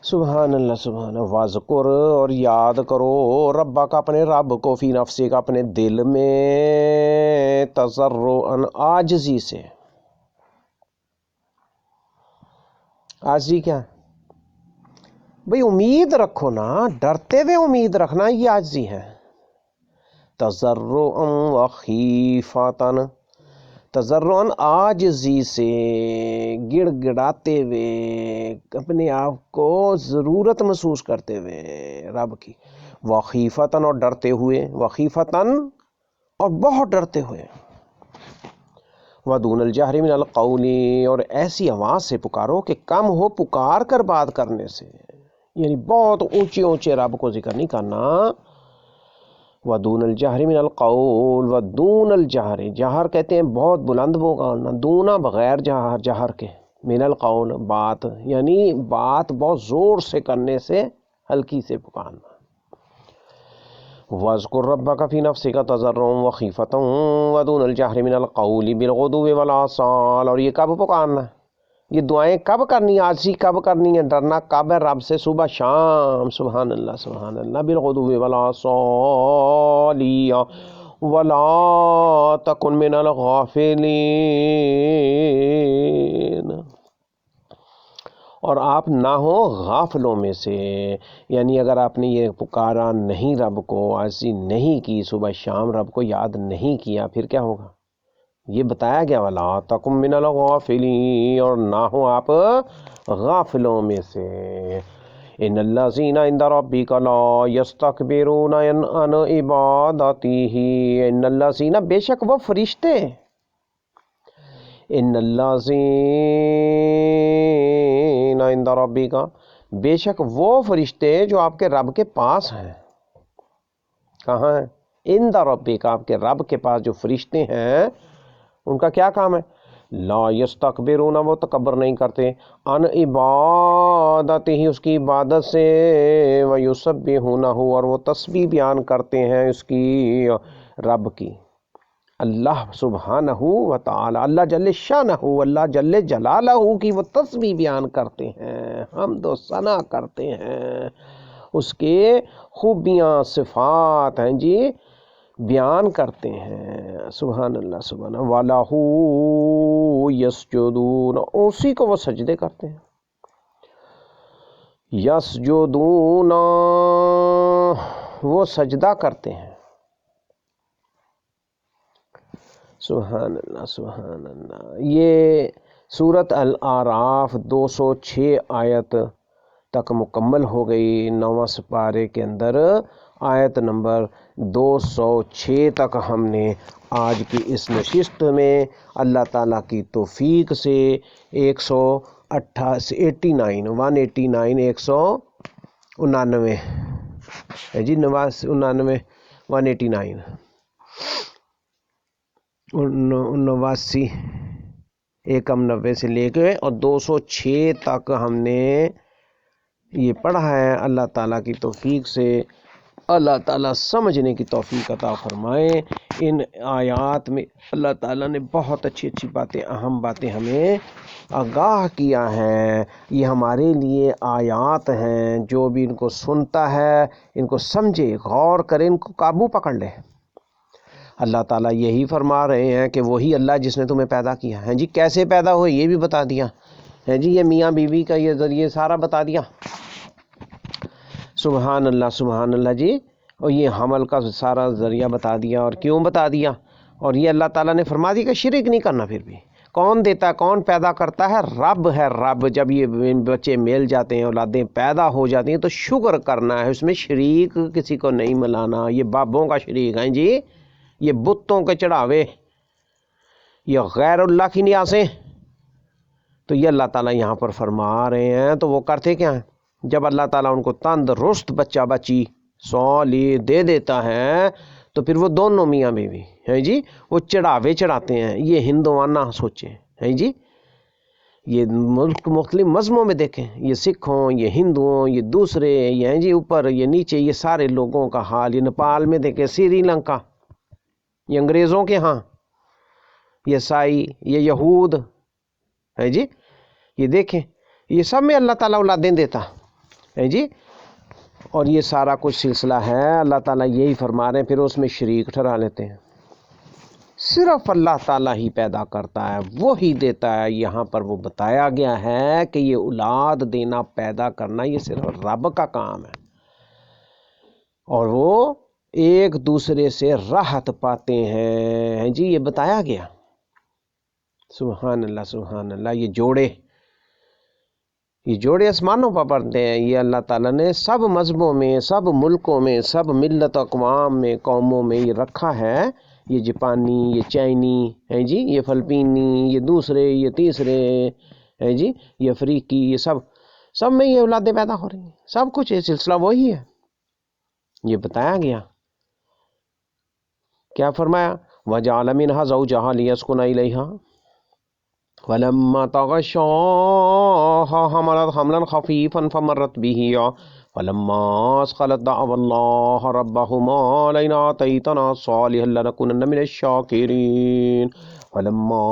سبحان اللہ سبحان اللہ، واذکر اور یاد کرو، ربا کا اپنے رب کو، فی نفسی کا اپنے دل میں، تضرعاً عاجزی سے، عاجزی کیا ہے بھئی امید رکھو نا، ڈرتے ہوئے امید رکھنا، یہ عاجزی ہے، تضرعاً وخیفتاً تضرعاً عاجزی سے، گڑ گڑاتے ہوئے، اپنے آپ کو ضرورت محسوس کرتے ہوئے رب کی، وخیفتاً اور ڈرتے ہوئے، وخیفتاً اور بہت ڈرتے ہوئے، ودون الجہر من القول اور ایسی آواز سے پکارو کہ کم ہو پکار کر بات کرنے سے، یعنی بہت اونچے اونچے رب کو ذکر نہیں کرنا، ودون الجہر من القول، ودون الجہر جہر کہتے ہیں بہت بلند بولنا، دونا بغیر جہر کے، من القول بات، یعنی بات بہت زور سے کرنے سے ہلکی سے پکارنا، وَاذْكُرْ رَبَّكَ فِي نَفْسِكَ تَضَرُّعًا وَخِيفَةً وَدُونَ الْجَهْرِ مِنَ الْقَوْلِ بِالْغُدُوِّ وَالْآصَالِ اور یہ کب پکارنا ہے، یہ دعائیں کب کرنی، عاجزی کب کرنی ہے، ڈرنا کب ہے رب سے، صبح شام، سبحان اللہ سبحان اللہ، بِالْغُدُوِّ وَالْآصَالِ وَلَا تَكُنْ مِنَ الْغَافِلِينَ اور آپ نہ ہو غافلوں میں سے. یعنی اگر آپ نے یہ پکارا نہیں رب کو، عرضی نہیں کی صبح شام، رب کو یاد نہیں کیا، پھر کیا ہوگا؟ یہ بتایا گیا وَلَا تَكُن مِّنَ الْغَافِلِينَ، اور نہ ہو آپ غافلوں میں سے. ان الذین عند ربک لا یستکبرون عن عبادتہ، ان الذین، بے شک وہ فرشتے، ان الذین عند ربک، بے شک وہ فرشتے جو آپ کے رب کے پاس ہیں. کہاں ہیں؟ عند ربک، آپ کے رب کے پاس جو فرشتے ہیں ان کا کیا کام ہے؟ لا یستکبرون، وہ تکبر نہیں کرتے، عن عبادتہ، اس کی عبادت سے، ویسبحونہ، اور وہ تسبیح بیان کرتے ہیں اس کی، رب کی، اللہ سبحانہ و تعالی، اللہ جل شانہ، اللہ جل جلالہ کی وہ تسبیح بیان کرتے ہیں، حمد و ثنا کرتے ہیں، اس کے خوبیاں صفات ہیں جی بیان کرتے ہیں. سبحان اللہ، سبحان اللہ. وَلَهُ يَسْجُدُونَ، اسی کو وہ سجدے کرتے ہیں. یسجدون، وہ سجدہ کرتے ہیں. سبحان اللہ، سبحان اللہ. یہ سورۃ الاعراف 206 آیت تک مکمل ہو گئی. 9واں سپارے کے اندر آیت نمبر 206 تک ہم نے آج کی اس نشست میں اللہ تعالیٰ کی توفیق سے 189 ہے جی، 99 189 89 190 سے لے کے اور 206 تک ہم نے یہ پڑھا ہے. اللہ تعالیٰ کی توفیق سے اللہ تعالیٰ سمجھنے کی توفیق عطا فرمائے. ان آیات میں اللہ تعالیٰ نے بہت اچھی اچھی باتیں، اہم باتیں ہمیں آگاہ کیا ہے. یہ ہمارے لیے آیات ہیں، جو بھی ان کو سنتا ہے ان کو سمجھے، غور کرے، ان کو قابو پکڑ لے. اللہ تعالیٰ یہی فرما رہے ہیں کہ وہی اللہ جس نے تمہیں پیدا کیا ہے جی. کیسے پیدا ہوئے یہ بھی بتا دیا ہے جی. یہ میاں بیوی کا یہ ذریعے سارا بتا دیا. سبحان اللہ، سبحان اللہ جی. اور یہ حمل کا سارا ذریعہ بتا دیا، اور کیوں بتا دیا. اور یہ اللہ تعالیٰ نے فرما دیا کہ شرک نہیں کرنا. پھر بھی کون دیتا ہے، کون پیدا کرتا ہے؟ رب ہے، رب. جب یہ بچے مل جاتے ہیں، اولادیں پیدا ہو جاتی ہیں، تو شکر کرنا ہے، اس میں شریک کسی کو نہیں ملانا. یہ بابوں کا شریک ہیں جی، یہ بتوں کے چڑھاوے، یہ غیر اللہ کی نیازیں. تو یہ اللہ تعالیٰ یہاں پر فرما رہے ہیں. تو وہ کرتے کیا ہیں؟ جب اللہ تعالیٰ ان کو تندرست بچہ بچی صالح دے دیتا ہے، تو پھر وہ دونوں میاں بیوی ہیں جی وہ چڑھاوے چڑھاتے ہیں. یہ ہندوانہ سوچیں ہیں جی. یہ ملک مختلف مذہبوں میں دیکھیں، یہ سکھ ہوں، یہ ہندو ہوں، یہ دوسرے، یہ ہیں جی اوپر، یہ نیچے، یہ سارے لوگوں کا حال. یہ نیپال میں دیکھیں، سری لنکا، یہ انگریزوں کے ہاں، یہ عیسائی، یہ یہود ہے جی. یہ دیکھیں، یہ سب میں اللہ تعالیٰ اولادیں دیتا ہے جی. اور یہ سارا کچھ سلسلہ ہے اللہ تعالیٰ یہی فرما رہے ہیں. پھر اس میں شریک ٹھہرا لیتے ہیں. صرف اللہ تعالیٰ ہی پیدا کرتا ہے، وہی دیتا ہے. یہاں پر وہ بتایا گیا ہے کہ یہ اولاد دینا، پیدا کرنا، یہ صرف رب کا کام ہے. اور وہ ایک دوسرے سے راحت پاتے ہیں جی. یہ بتایا گیا. سبحان اللہ، سبحان اللہ. یہ جوڑے آسمانوں پر بنتے ہیں. یہ اللہ تعالیٰ نے سب مذہبوں میں، سب ملکوں میں، سب ملت اقوام میں، قوموں میں یہ رکھا ہے. یہ جاپانی، یہ چائنی ہے جی، یہ فلپینی، یہ دوسرے، یہ تیسرے ہے جی، یہ افریقی، یہ سب میں یہ اولادیں پیدا ہو رہی ہیں. سب کچھ یہ سلسلہ وہی ہے. یہ بتایا گیا. کیا فرمایا؟ وَجَعَلَ مِنْهَا زَوْجَهَا لِيَسْكُنَ إِلَيْهَا فَلَمَّا تَغَشَّاهَا حَمَلَتْ حَمْلًا خَفِيفًا فَمَرَّتْ بِهِ فَلَمَّا أَثْقَلَتْ دَعَوَا اللَّهَ رَبَّهُمَا لَئِنْ آتَيْتَنَا صَالِحًا لَنَكُونَنَّ مِنَ الشَّاكِرِينَ فَلَمَّا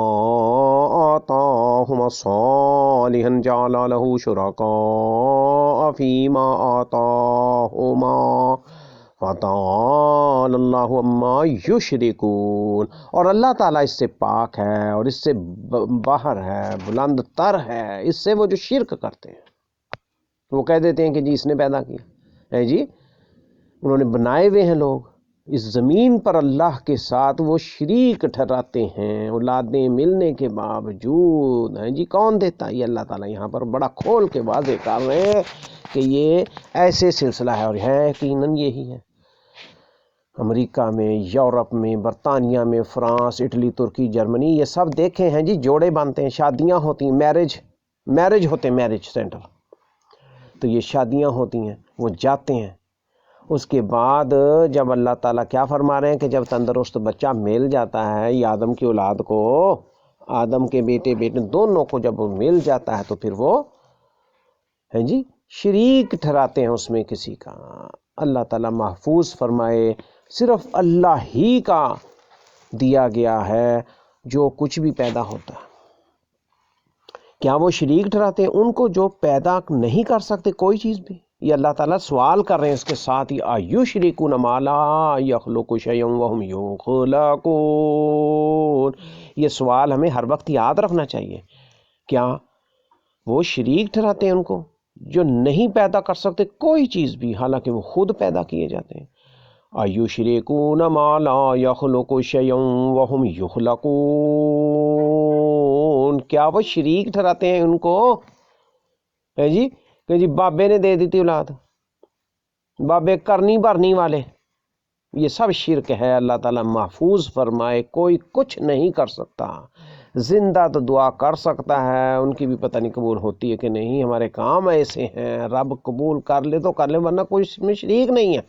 آتَاهُمَا صَالِحًا جَعَلَ لَهُ شُرَكَاءَ فِيمَا آتَاهُمَا وَتَعَالَى اللَّهُ عَمَّا يُشْرِكُونَ، اور اللہ تعالیٰ اس سے پاک ہے اور اس سے باہر ہے، بلند تر ہے اس سے وہ جو شرک کرتے ہیں۔ وہ کہہ دیتے ہیں کہ جی اس نے پیدا کیا ہے، جی انہوں نے بنائے ہوئے ہیں لوگ اس زمین پر، اللہ کے ساتھ وہ شریک ٹھہراتے ہیں اولادیں ملنے کے باوجود، ہیں جی کون دیتا ہے؟ یہ اللہ تعالیٰ یہاں پر بڑا کھول کے واضح کر رہے ہیں کہ یہ ایسے سلسلہ ہے، اور ہے یقیناً یہی ہے۔ امریکہ میں، یورپ میں، برطانیہ میں، فرانس، اٹلی، ترکی، جرمنی، یہ سب دیکھے ہیں جی، جوڑے بنتے ہیں، شادیاں ہوتی ہیں، میرج ہوتے ہیں، میرج سینٹر، تو یہ شادیاں ہوتی ہیں، وہ جاتے ہیں۔ اس کے بعد جب اللہ تعالیٰ کیا فرما رہے ہیں کہ جب تندرست بچہ مل جاتا ہے، یہ آدم کی اولاد کو، آدم کے بیٹے دونوں کو جب وہ مل جاتا ہے تو پھر وہ ہیں جی شریک ٹھہراتے ہیں اس میں کسی کا۔ اللہ تعالیٰ محفوظ فرمائے، صرف اللہ ہی کا دیا گیا ہے جو کچھ بھی پیدا ہوتا ہے۔ کیا وہ شریک ٹھہراتے ہیں ان کو جو پیدا نہیں کر سکتے کوئی چیز بھی؟ یہ اللہ تعالیٰ سوال کر رہے ہیں اس کے ساتھ ہی، ایشرکون ما لا یخلق شیئا وہم یخلقون۔ یہ سوال ہمیں ہر وقت یاد رکھنا چاہیے، کیا وہ شریک ٹھہراتے ہیں ان کو جو نہیں پیدا کر سکتے کوئی چیز بھی، حالانکہ وہ خود پیدا کیے جاتے ہیں۔ ایشرکون ما لا یخلق شیئا وہم یخلقون، کیا وہ شریک ٹھہراتے ہیں ان کو ہے جی کہ جی بابے نے دے دی تھی اولاد، بابے کرنی بھرنی والے، یہ سب شرک ہے۔ اللہ تعالیٰ محفوظ فرمائے، کوئی کچھ نہیں کر سکتا۔ زندہ تو دعا کر سکتا ہے، ان کی بھی پتہ نہیں قبول ہوتی ہے کہ نہیں، ہمارے کام ایسے ہیں، رب قبول کر لے تو کر لے، ورنہ کوئی اس میں شریک نہیں ہے۔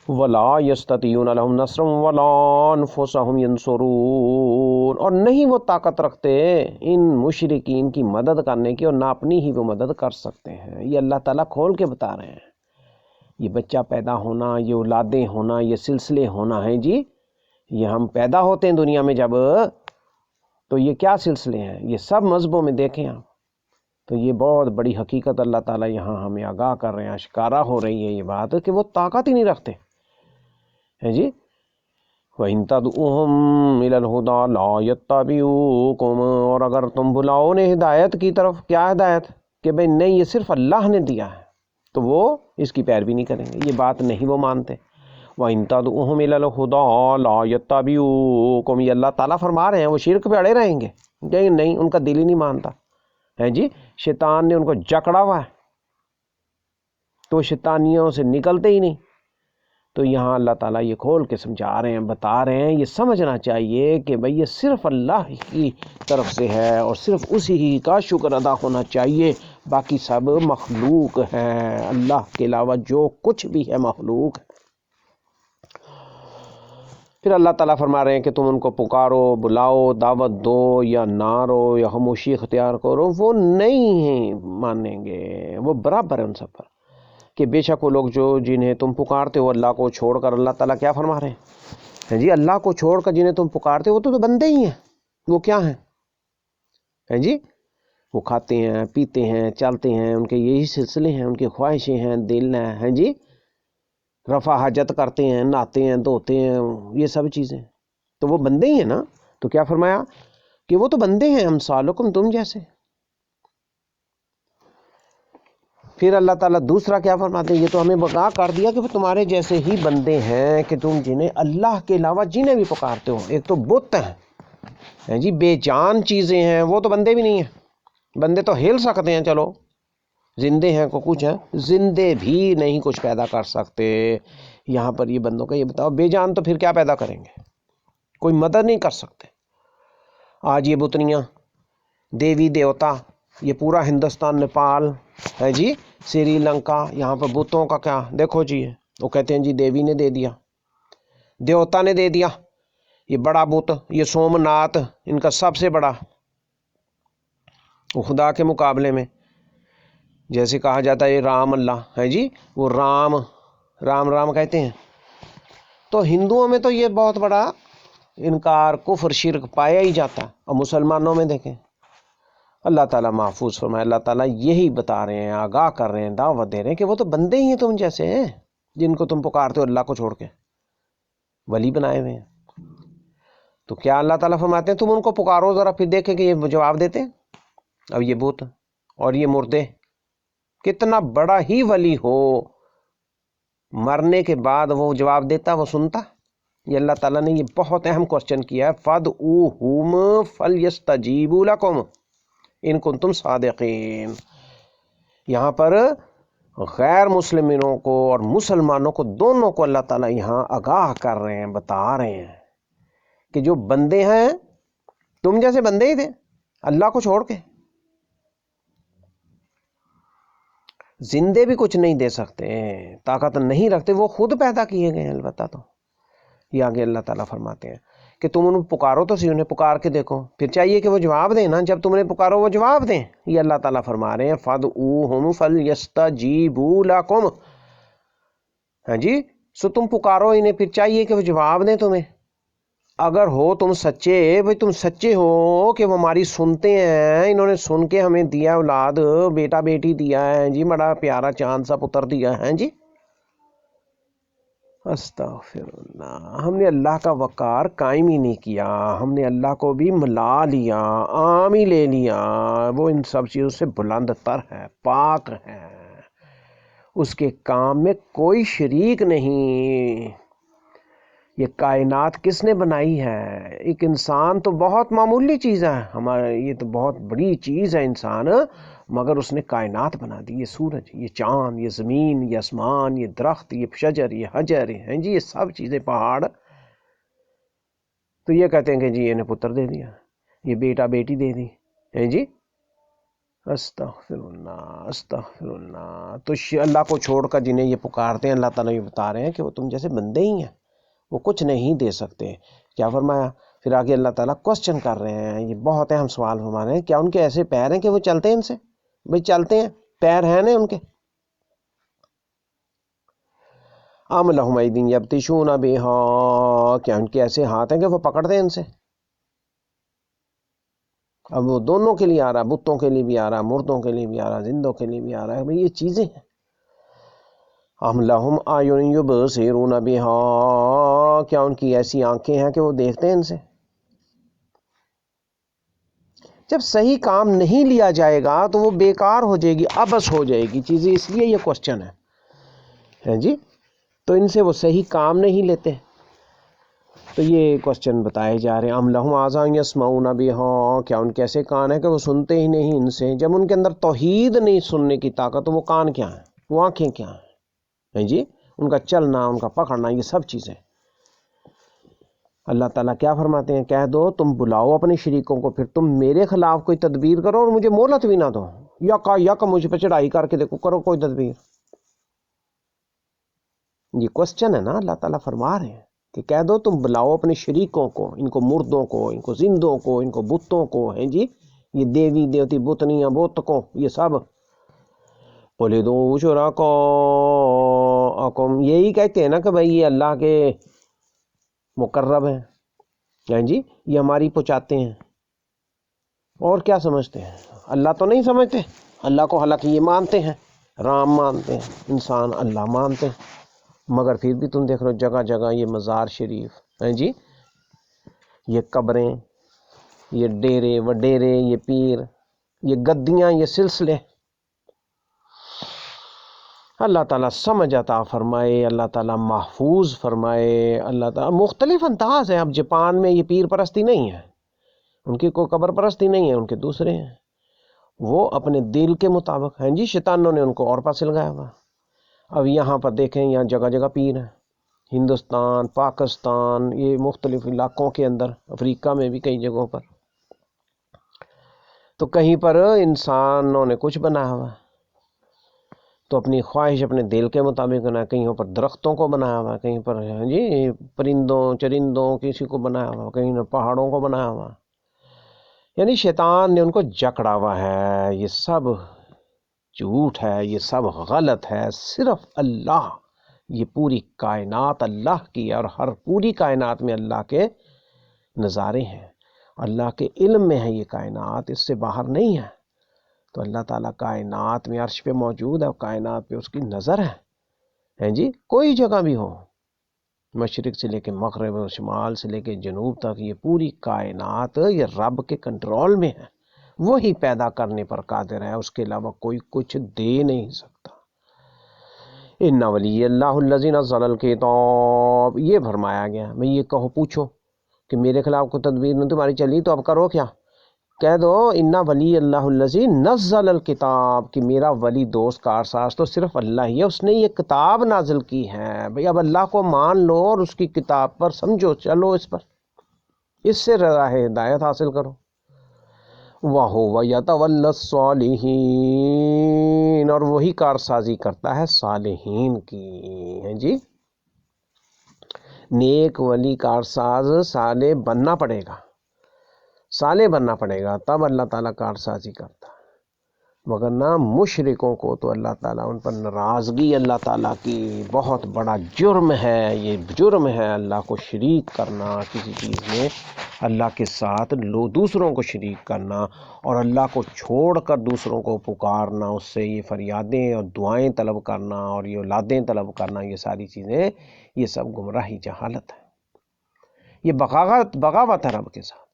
وَلَا يَسْتَطِيعُونَ لَهُمْ نَصْرًا وَلَا أَنفُسَهُمْ يَنصُرُونَ، اور نہیں وہ طاقت رکھتے ان مشرکین کی مدد کرنے کی، اور نہ اپنی ہی وہ مدد کر سکتے ہیں۔ یہ اللہ تعالیٰ کھول کے بتا رہے ہیں، یہ بچہ پیدا ہونا، یہ اولادیں ہونا، یہ سلسلے ہونا ہے جی، یہ ہم پیدا ہوتے ہیں دنیا میں جب، تو یہ کیا سلسلے ہیں، یہ سب مذہبوں میں دیکھیں آپ، تو یہ بہت بڑی حقیقت اللہ تعالیٰ یہاں ہمیں آگاہ کر رہے ہیں، اشکارا ہو رہی ہے یہ بات کہ وہ طاقت ہی نہیں رکھتے ہے جی۔ وَإِن تَدْعُوهُمْ إِلَى الْهُدَىٰ لَا يَتَّبِعُوكُمْ، اور اگر تم بلاؤ انہیں ہدایت کی طرف، کیا ہدایت کہ بھئی نہیں یہ صرف اللہ نے دیا ہے، تو وہ اس کی پیروی نہیں کریں گے، یہ بات نہیں وہ مانتے۔ وَإِن تَدْعُوهُمْ إِلَى الْهُدَىٰ لَا يَتَّبِعُوكُمْ، یہ اللہ تعالیٰ فرما رہے ہیں وہ شرک پہ اڑے رہیں گے، لیکن نہیں، ان کا دل ہی نہیں مانتا ہے جی، شیطان نے ان کو جکڑا ہوا ہے تو شیطانیوں سے نکلتے ہی نہیں۔ تو یہاں اللہ تعالیٰ یہ کھول کے سمجھا رہے ہیں، بتا رہے ہیں، یہ سمجھنا چاہیے کہ بھئی یہ صرف اللہ کی طرف سے ہے اور صرف اسی ہی کا شکر ادا ہونا چاہیے، باقی سب مخلوق ہے، اللہ کے علاوہ جو کچھ بھی ہے مخلوق ہے۔ پھر اللہ تعالیٰ فرما رہے ہیں کہ تم ان کو پکارو، بلاؤ، دعوت دو یا نہ رو یا خاموشی اختیار کرو، وہ نہیں مانیں گے، وہ برابر ہے ان سب پر، کہ بے شک وہ لوگ جو جنہیں تم پکارتے ہو اللہ کو چھوڑ کر، اللہ تعالیٰ کیا فرما رہے ہیں جی، اللہ کو چھوڑ کر جنہیں تم پکارتے ہو وہ تو بندے ہی ہیں، وہ کیا ہیں جی، وہ کھاتے ہیں، پیتے ہیں، چلتے ہیں، ان کے یہی سلسلے ہیں، ان کی خواہشیں ہیں، دل ہیں جی، رفع حاجت کرتے ہیں، نہاتے ہیں، دھوتے ہیں، یہ سب چیزیں، تو وہ بندے ہی ہیں نا۔ تو کیا فرمایا کہ وہ تو بندے ہیں، امثالکم، تم جیسے۔ پھر اللہ تعالیٰ دوسرا کیا فرماتے ہیں، یہ تو ہمیں بقا کر دیا کہ وہ تمہارے جیسے ہی بندے ہیں، کہ تم جنہیں اللہ کے علاوہ جنہیں بھی پکارتے ہو، ایک تو بت ہیں جی، بے جان چیزیں ہیں، وہ تو بندے بھی نہیں ہیں، بندے تو ہل سکتے ہیں، چلو زندے ہیں کو کچھ ہیں، زندے بھی نہیں کچھ پیدا کر سکتے۔ یہاں پر یہ بندوں کا یہ بتاؤ، بے جان تو پھر کیا پیدا کریں گے، کوئی مدد نہیں کر سکتے۔ آج یہ بتنیاں، دیوی دیوتا، یہ پورا ہندوستان، نیپال ہے جی، سری لنکا، یہاں پر بتوں کا کیا دیکھو جی، وہ کہتے ہیں جی دیوی نے دے دیا، دیوتا نے دے دیا، یہ بڑا بت، یہ سومنات ان کا سب سے بڑا، وہ خدا کے مقابلے میں، جیسے کہا جاتا ہے یہ رام اللہ ہے جی، وہ رام رام رام کہتے ہیں، تو ہندوؤں میں تو یہ بہت بڑا انکار، کفر، شرک پایا ہی جاتا ہے، اور مسلمانوں میں دیکھیں اللہ تعالیٰ محفوظ فرمائے. اللہ تعالیٰ یہی بتا رہے ہیں، آگاہ کر رہے ہیں، دعوت دے رہے ہیں کہ وہ تو بندے ہی ہیں تم جیسے ہیں، جن کو تم پکارتے ہو اللہ کو چھوڑ کے، ولی بنائے ہوئے ہیں. تو کیا اللہ تعالیٰ فرماتے ہیں تم ان کو پکارو ذرا، پھر دیکھیں کہ یہ جواب دیتے ہیں. اب یہ بت اور یہ مردے، کتنا بڑا ہی ولی ہو، مرنے کے بعد وہ جواب دیتا، وہ سنتا؟ یہ اللہ تعالیٰ نے یہ بہت اہم کوشچن کیا ہے. فَادْعُوهُمْ فَلْيَسْتَجِيبُوا لَكُمْ ان کنتم صادقین. یہاں پر غیر مسلمانوں کو اور مسلمانوں کو دونوں کو اللہ تعالیٰ یہاں آگاہ کر رہے ہیں، بتا رہے ہیں کہ جو بندے ہیں تم جیسے بندے ہی تھے اللہ کو چھوڑ کے، زندے بھی کچھ نہیں دے سکتے، طاقت نہیں رکھتے، وہ خود پیدا کیے گئے ہیں. البتہ تو یہ آگے اللہ تعالیٰ فرماتے ہیں کہ تم انہیں پکارو تو صحیح، انہیں پکار کے دیکھو، پھر چاہیے کہ وہ جواب دیں نا. جب تم انہیں پکارو وہ جواب دیں. یہ اللہ تعالیٰ فرما رہے ہیں فَادْعُوهُمْ فَلْيَسْتَجِيبُوا لَكُمْ. ہاں جی، سو تم پکارو انہیں، پھر چاہیے کہ وہ جواب دیں تمہیں. اگر ہو تم سچے، بھئی تم سچے ہو کہ وہ ہماری سنتے ہیں، انہوں نے سن کے ہمیں دیا اولاد، بیٹا بیٹی دیا ہے جی، بڑا پیارا چاند سا پتر دیا ہے جی. استغفر اللہ. ہم نے اللہ کا وقار قائم ہی نہیں کیا، ہم نے اللہ کو بھی ملا لیا، عام ہی لے لیا. وہ ان سب چیزوں سے بلند تر ہے، پاک ہے، اس کے کام میں کوئی شریک نہیں. یہ کائنات کس نے بنائی ہے؟ ایک انسان تو بہت معمولی چیز ہے ہمارے، یہ تو بہت بڑی چیز ہے انسان، مگر اس نے کائنات بنا دی. یہ سورج، یہ چاند، یہ زمین، یہ آسمان، یہ درخت، یہ شجر، یہ حجر ہیں جی، یہ سب چیزیں، پہاڑ. تو یہ کہتے ہیں کہ جی انہیں پتر دے دیا، یہ بیٹا بیٹی دے دی ہیں جی. استغفر اللہ استغفر اللہ. تو اللہ کو چھوڑ کر جنہیں یہ پکارتے ہیں، اللہ تعالیٰ یہ بتا رہے ہیں کہ وہ تم جیسے بندے ہی ہیں، وہ کچھ نہیں دے سکتے. کیا فرمایا پھر آگے اللہ تعالیٰ کوشچن کر رہے ہیں، یہ بہت اہم سوال فرما رہے ہیں. کیا ان کے ایسے پیر ہیں کہ وہ چلتے ہیں ان سے؟ بھئی چلتے ہیں، پیر ہیں نا ان کے. ام لہم ایدی یبطشون بہا، کیا ان کے ایسے ہاتھ ہیں کہ وہ پکڑتے ہیں ان سے؟ اب وہ دونوں کے لیے آ رہا، بتوں کے لیے بھی آ رہا، مردوں کے لیے بھی آ رہا، زندوں کے لیے بھی آ رہا ہے. بھئی یہ چیزیں ہیں. ام لہم اعین یبصرون بہا، کیا ان کی ایسی آنکھیں ہیں کہ وہ دیکھتے ہیں ان سے؟ جب صحیح کام نہیں لیا جائے گا تو وہ بیکار ہو جائے گی، عبث ہو جائے گی چیزیں. اس لیے یہ کوشچن ہے جی. تو ان سے وہ صحیح کام نہیں لیتے، تو یہ کوشچن بتائے جا رہے ہیں. ام لہم آذان یسمعون بہا، کیا ان کے ایسے کان ہیں کہ وہ سنتے ہی نہیں ان سے؟ جب ان کے اندر توحید نہیں سننے کی طاقت، تو وہ کان کیا ہیں، وہ آنکھیں کیا ہیں جی؟ ان کا چلنا، ان کا پکڑنا، یہ سب چیزیں. اللہ تعالیٰ کیا فرماتے ہیں؟ کہہ دو تم بلاؤ اپنے شریکوں کو، پھر تم میرے خلاف کوئی تدبیر کرو اور مجھے مہلت بھی نہ دو، یک مجھ پہ چڑھائی کر کے دیکھو، کرو کوئی تدبیر. یہ کوشچن ہے نا، اللہ تعالیٰ فرما رہے ہیں کہ کہہ دو تم بلاؤ اپنے شریکوں کو، ان کو مردوں کو، ان کو زندوں کو، ان کو بتوں کو ہیں جی، یہ دیوی دیوتی بتنیاں بت کو، یہ سب. قُلِ ادْعُوا شُرَكَاءَكُمْ، یہی کہتے ہیں نا کہ بھائی یہ اللہ کے مقرب ہیں جی، یہ ہماری پہنچاتے ہیں. اور کیا سمجھتے ہیں؟ اللہ تو نہیں سمجھتے. اللہ کو حالانکہ یہ مانتے ہیں، رام مانتے ہیں، انسان اللہ مانتے ہیں، مگر پھر بھی تم دیکھ رہے ہو جگہ جگہ یہ مزار شریف ہیں جی، یہ قبریں، یہ ڈیرے وڈیرے، یہ پیر، یہ گدیاں، یہ سلسلے. اللہ تعالیٰ سمجھ عطا فرمائے، اللہ تعالیٰ محفوظ فرمائے. اللہ تعالیٰ مختلف انداز ہیں. اب جاپان میں یہ پیر پرستی نہیں ہے، ان کی کوئی قبر پرستی نہیں ہے، ان کے دوسرے ہیں، وہ اپنے دل کے مطابق ہیں جی. شیطانوں نے ان کو اور پاس لگایا ہوا. اب یہاں پر دیکھیں، یہاں جگہ جگہ پیر ہیں، ہندوستان، پاکستان، یہ مختلف علاقوں کے اندر، افریقہ میں بھی کئی جگہوں پر. تو کہیں پر انسانوں نے کچھ بنایا ہوا، تو اپنی خواہش اپنے دل کے مطابق بنا، کہیں پر درختوں کو بنایا ہوا، کہیں پر جی پرندوں چرندوں کسی کو بنایا ہوا، کہیں پر پہاڑوں کو بنایا ہوا. یعنی شیطان نے ان کو جکڑا ہوا ہے. یہ سب جھوٹ ہے، یہ سب غلط ہے. صرف اللہ، یہ پوری کائنات اللہ کی ہے، اور ہر پوری کائنات میں اللہ کے نظارے ہیں. اللہ کے علم میں ہے یہ کائنات، اس سے باہر نہیں ہے۔ تو اللہ تعالیٰ کائنات میں عرش پہ موجود ہے، اور کائنات پہ اس کی نظر ہے جی، کوئی جگہ بھی ہو، مشرق سے لے کے مغرب و شمال سے لے کے جنوب تک، یہ پوری کائنات یہ رب کے کنٹرول میں ہے، وہی پیدا کرنے پر قادر ہے، اس کے علاوہ کوئی کچھ دے نہیں سکتا۔ ان ولی اللہ الذی نزل الکتاب، یہ فرمایا گیا۔ میں یہ کہو پوچھو کہ میرے خلاف کوئی تدبیر نہیں تمہاری چلی تو اب کرو کیا؟ کہہ دو ان ولی اللہ الذی نزل الکتاب، کہ میرا ولی دوست کارساز تو صرف اللہ ہی ہے، اس نے یہ کتاب نازل کی ہے۔ بھئی اب اللہ کو مان لو اور اس کی کتاب پر سمجھو، چلو اس پر، اس سے راہ ہدایت حاصل کرو۔ وَهُوَ يَتَوَلَّى الصَّالِحِينَ، اور وہی کارسازی کرتا ہے صالحین کی، ہیں جی۔ نیک ولی کارساز صالح بننا پڑے گا، صالح بننا پڑے گا، تب اللہ تعالیٰ کارسازی کرتا ہے، وگرنہ مشرکوں کو تو اللہ تعالیٰ ان پر ناراضگی، اللہ تعالیٰ کی بہت بڑا جرم ہے، یہ جرم ہے اللہ کو شریک کرنا کسی چیز میں، اللہ کے ساتھ دوسروں کو شریک کرنا، اور اللہ کو چھوڑ کر دوسروں کو پکارنا، اس سے یہ فریادیں اور دعائیں طلب کرنا اور یہ اولادیں طلب کرنا، یہ ساری چیزیں یہ سب گمراہی جہالت ہے، یہ بغاوت ہے رب کے ساتھ۔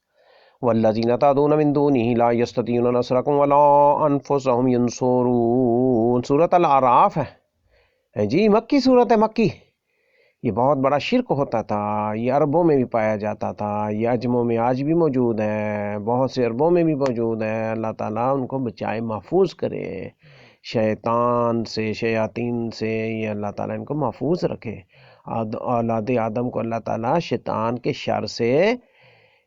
والذین تدعون من دونہ لا یستطیعون نصرکم ولا انفسهم ینصرون، سورۃ الاعراف ہے جی، مکی صورت ہے، مکی۔ یہ بہت بڑا شرک ہوتا تھا، یہ عربوں میں بھی پایا جاتا تھا، یہ عجموں میں آج بھی موجود ہے، بہت سے عربوں میں بھی موجود ہے۔ اللہ تعالیٰ ان کو بچائے، محفوظ کرے شیطان سے، شیاطین سے، یہ اللہ تعالیٰ ان کو محفوظ رکھے۔ اولاد آدم کو اللہ تعالیٰ شیطان کے شر سے،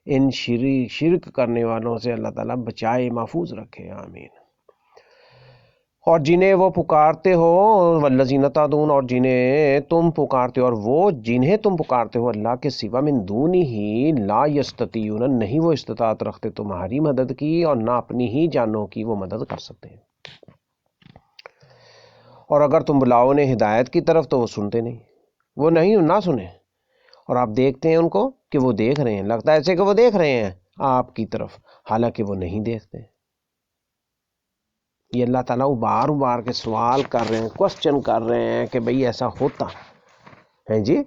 ان شرک کرنے والوں سے اللہ تعالیٰ بچائے، محفوظ رکھے، آمین۔ اور جنہیں وہ پکارتے ہو، والذین تدعون، اور جنہیں تم پکارتے ہو، اور وہ جنہیں تم پکارتے ہو اللہ کے سوا، من دونہ لا یستطیعون، نہیں وہ استطاعت رکھتے تمہاری مدد کی، اور نہ اپنی ہی جانوں کی وہ مدد کر سکتے ہیں۔ اور اگر تم بلاؤ انہیں ہدایت کی طرف تو وہ سنتے نہیں، وہ نہیں نہ سنیں، اور آپ دیکھتے ہیں ان کو کہ وہ دیکھ رہے ہیں، لگتا ہے ایسے کہ وہ دیکھ رہے ہیں آپ کی طرف، حالانکہ وہ نہیں دیکھتے۔ یہ اللہ تعالیٰ بار بار کے سوال کر رہے ہیں، کوسچن کر رہے ہیں کہ بھئی ایسا ہوتا ہے جی،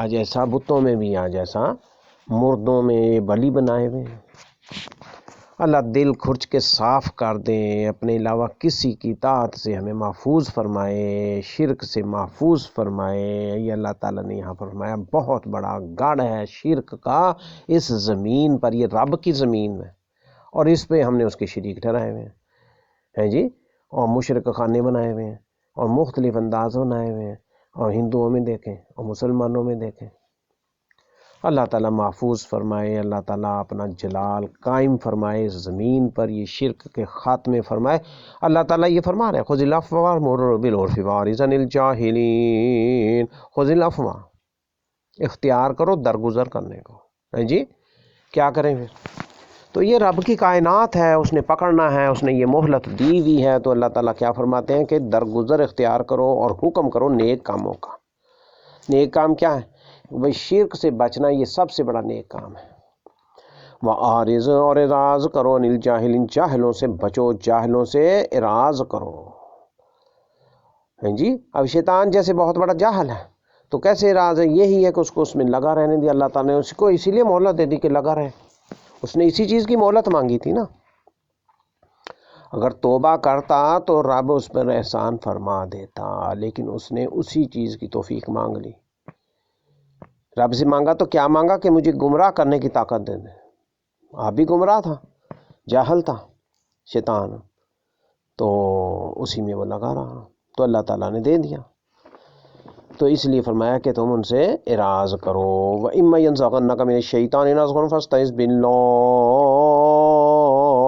آج ایسا بتوں میں بھی، آج ایسا مردوں میں بلی بنائے ہوئے ہیں۔ اللہ دل کھرچ کے صاف کر دیں، اپنے علاوہ کسی کی اطاعت سے ہمیں محفوظ فرمائے، شرک سے محفوظ فرمائے۔ یہ اللہ تعالیٰ نے یہاں فرمایا بہت بڑا گڑھ ہے شرک کا اس زمین پر، یہ رب کی زمین ہے، اور اس پہ ہم نے اس کے شریک ٹھہرائے ہوئے ہیں جی، اور مشرک خانے بنائے ہوئے ہیں، اور مختلف انداز بنائے ہوئے ہیں، اور ہندوؤں میں دیکھیں اور مسلمانوں میں دیکھیں۔ اللہ تعالیٰ محفوظ فرمائے، اللہ تعالیٰ اپنا جلال قائم فرمائے اس زمین پر، یہ شرک کے خاتمے فرمائے۔ اللہ تعالیٰ یہ فرما رہے ہیں، خذ العفو وامر بالعرف واعرض عن الجاہلین، خذ العفو، اختیار کرو درگزر کرنے کو، ہے جی، کیا کریں پھر؟ تو یہ رب کی کائنات ہے، اس نے پکڑنا ہے، اس نے یہ مہلت دی ہوئی ہے، تو اللہ تعالیٰ کیا فرماتے ہیں کہ درگزر اختیار کرو اور حکم کرو نیک کاموں کا۔ نیک کام کیا ہے؟ بھئی شرک سے بچنا یہ سب سے بڑا نیک کام ہے۔ وَآرِضْ، اور اعراض کرو، عن الجاہلین، جاہلوں سے بچو، جاہلوں سے اعراض کرو، ہیں جی۔ اب شیطان جیسے بہت بڑا جاہل ہے تو کیسے اعراض ہے؟ یہی ہے کہ اس کو اس میں لگا رہنے دیا، اللہ تعالیٰ نے اس کو اسی لیے مہلت دے دی کہ لگا رہے، اس نے اسی چیز کی مہلت مانگی تھی نا۔ اگر توبہ کرتا تو رب اس پر احسان فرما دیتا، لیکن اس نے اسی چیز کی توفیق مانگ لی۔ رب سے مانگا تو کیا مانگا کہ مجھے گمراہ کرنے کی طاقت دے دے، آپ بھی گمراہ تھا، جاہل تھا شیطان، تو اسی میں وہ لگا رہا، تو اللہ تعالیٰ نے دے دیا۔ تو اس لیے فرمایا کہ تم ان سے اعراض کرو۔ وَإِمَّا يَنزَغَنَّكَ مِنَ الشَّيْطَانِ نَزْغٌ فَاسْتَعِذْ بِاللَّهِ،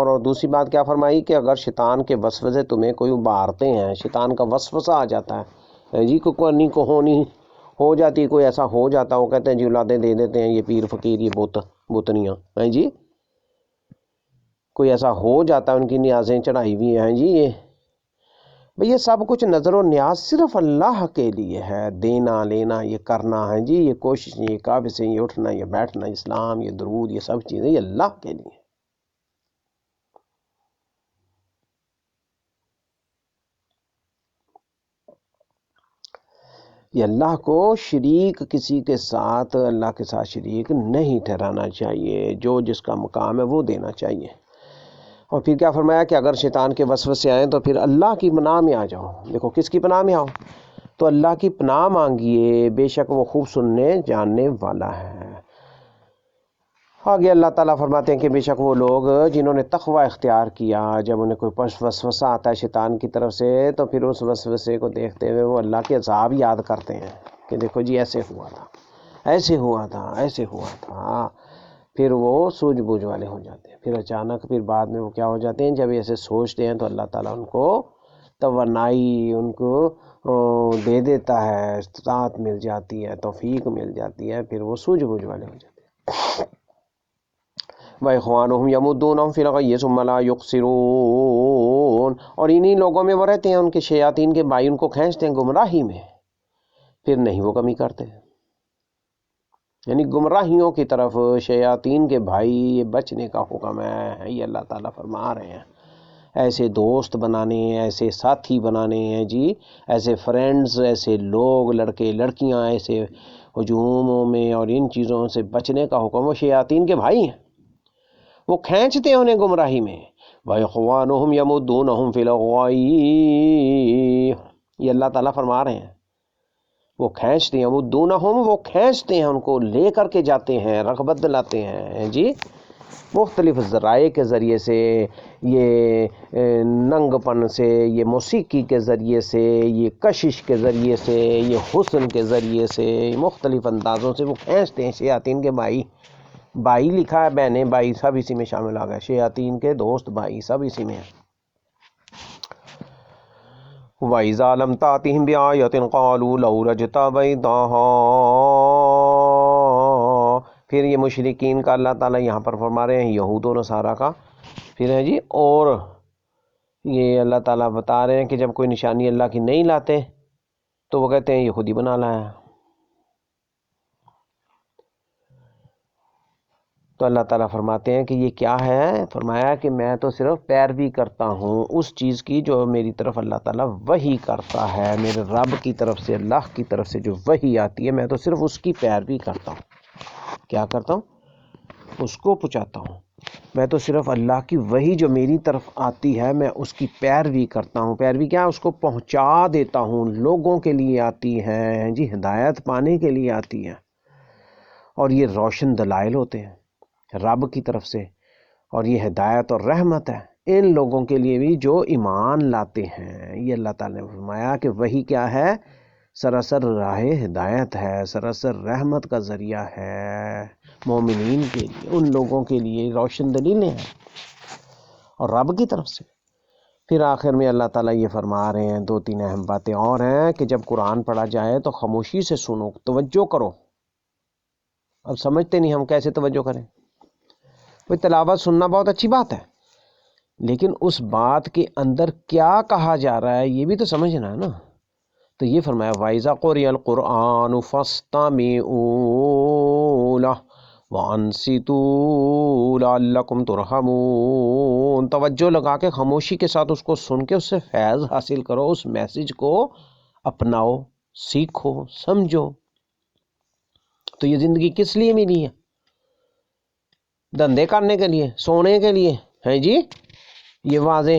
اور دوسری بات کیا فرمائی کہ اگر شیطان کے وسوسے تمہیں کوئی ابھارتے ہیں، شیطان کا وسوسہ آ جاتا ہے جی، کو کرنی کو ہونی ہو جاتی، کوئی ایسا ہو جاتا، وہ کہتے ہیں جی اولادیں دے دیتے ہیں یہ پیر فقیر، یہ بتنیاں ہیں جی، کوئی ایسا ہو جاتا ہے، ان کی نیازیں چڑھائی ہوئی ہیں جی، یہ بھئی یہ سب کچھ نظر و نیاز صرف اللہ کے لیے ہے، دینا لینا یہ کرنا ہے جی، یہ کوشش، یہ کعبے سے یہ اٹھنا، یہ بیٹھنا، اسلام، یہ درود، یہ سب چیزیں یہ اللہ کے لیے۔ یہ اللہ کو شریک کسی کے ساتھ، اللہ کے ساتھ شریک نہیں ٹھہرانا چاہیے، جو جس کا مقام ہے وہ دینا چاہیے۔ اور پھر کیا فرمایا کہ اگر شیطان کے وسوسے آئیں تو پھر اللہ کی پناہ میں آ جاؤ۔ دیکھو کس کی پناہ میں آؤ؟ تو اللہ کی پناہ مانگیے، بے شک وہ خوب سننے جاننے والا ہے۔ آگے اللہ تعالیٰ فرماتے ہیں کہ بے شک وہ لوگ جنہوں نے تقوی اختیار کیا، جب انہیں کوئی وسوسہ آتا ہے شیطان کی طرف سے تو پھر اس وسوسے کو دیکھتے ہوئے وہ اللہ کے عذاب یاد کرتے ہیں کہ دیکھو جی ایسے ہوا تھا، ایسے ہوا تھا، ایسے ہوا تھا، پھر وہ سوجھ بوجھ والے ہو جاتے ہیں۔ پھر اچانک پھر بعد میں وہ کیا ہو جاتے ہیں، جب ایسے سوچتے ہیں تو اللہ تعالیٰ ان کو توانائی ان کو دے دیتا ہے، استطاعت مل جاتی ہے، توفیق مل جاتی ہے، پھر وہ سوجھ بوجھ والے ہو جاتے ہیں۔ وَإِخْوَانُهُمْ يَمُدُّونَهُمْ فِي الْغَيِّ ثُمَّ لَا يُقْصِرُونَ، اور انہی لوگوں میں وہ رہتے ہیں، ان کے شیاطین کے بھائی ان کو کھینچتے ہیں گمراہی میں، پھر نہیں وہ کمی کرتے۔ یعنی گمراہیوں کی طرف شیاطین کے بھائی یہ بچنے کا حکم ہے، یہ اللہ تعالیٰ فرما رہے ہیں۔ ایسے دوست بنانے ہیں، ایسے ساتھی بنانے ہیں جی، ایسے فرینڈز، ایسے لوگ، لڑکے لڑکیاں ایسے ہجوموں میں اور ان چیزوں سے بچنے کا حکم، وہ شیاطین کے بھائی ہیں، وہ کھینچتے ہیں انہیں گمراہی میں۔ وَإِخْوَانُهُمْ يَمُدُّونَهُمْ فِي الْغَيِّ، یہ اللہ تعالیٰ فرما رہے ہیں، وہ کھینچتے ہیں، یمدونہم، وہ کھینچتے ہیں، ان کو لے کر کے جاتے ہیں، رغبت دلاتے ہیں جی، مختلف ذرائع کے ذریعے سے، یہ ننگ پن سے، یہ موسیقی کے ذریعے سے، یہ کشش کے ذریعے سے، یہ حسن کے ذریعے سے، مختلف اندازوں سے وہ کھینچتے ہیں۔ شیاطین کے بھائی، بھائی لکھا ہے، بہنیں بھائی سب اسی میں شامل آ گئے، شیاطین کے دوست بھائی سب اسی میں ہیں۔ وَإِذَا لَمْ تَأْتِهِمْ بِآيَةٍ قَالُوا لَوْلَا اجْتَبَيْتَهَا، پھر یہ مشرکین کا اللہ تعالیٰ یہاں پر فرما رہے ہیں، یہود و نصارہ کا پھر ہے جی، اور یہ اللہ تعالیٰ بتا رہے ہیں کہ جب کوئی نشانی اللہ کی نہیں لاتے تو وہ کہتے ہیں یہ خود ہی بنا لایا۔ تو اللہ تعالیٰ فرماتے ہیں کہ یہ کیا ہے؟ فرمایا کہ میں تو صرف پیروی کرتا ہوں اس چیز کی جو میری طرف اللہ تعالیٰ وحی کرتا ہے، میرے رب کی طرف سے، اللہ کی طرف سے جو وحی آتی ہے میں تو صرف اس کی پیروی کرتا ہوں۔ کیا کرتا ہوں؟ اس کو پہنچاتا ہوں۔ میں تو صرف اللہ کی وحی جو میری طرف آتی ہے میں اس کی پیروی کرتا ہوں۔ پیروی کیا؟ اس کو پہنچا دیتا ہوں، لوگوں کے لیے آتی ہے جی، ہدایت پانے کے لیے آتی ہے، اور یہ روشن دلائل ہوتے ہیں رب کی طرف سے، اور یہ ہدایت اور رحمت ہے ان لوگوں کے لیے بھی جو ایمان لاتے ہیں۔ یہ اللہ تعالیٰ نے فرمایا کہ وہی کیا ہے؟ سراسر راہ ہدایت ہے، سراسر رحمت کا ذریعہ ہے مومنین کے لیے، ان لوگوں کے لیے روشن دلیلیں ہیں اور رب کی طرف سے۔ پھر آخر میں اللہ تعالیٰ یہ فرما رہے ہیں، دو تین اہم باتیں اور ہیں کہ جب قرآن پڑھا جائے تو خاموشی سے سنو، توجہ کرو۔ اب سمجھتے نہیں ہم کیسے توجہ کریں؟ وہ تلاوت سننا بہت اچھی بات ہے، لیکن اس بات کے اندر کیا کہا جا رہا ہے یہ بھی تو سمجھنا ہے نا۔ تو یہ فرمایا وَإِذَا قُرِئَ الْقُرْآنُ فَاسْتَمِعُوا لَهُ وَأَنصِتُوا لَعَلَّكُمْ تُرْحَمُونَ، توجہ لگا کے خاموشی کے ساتھ اس کو سن کے اس سے فیض حاصل کرو، اس میسج کو اپناؤ، سیکھو، سمجھو۔ تو یہ زندگی کس لیے ملی ہے؟ دھندے کرنے کے لیے، سونے کے لیے ہیں جی؟ یہ واضح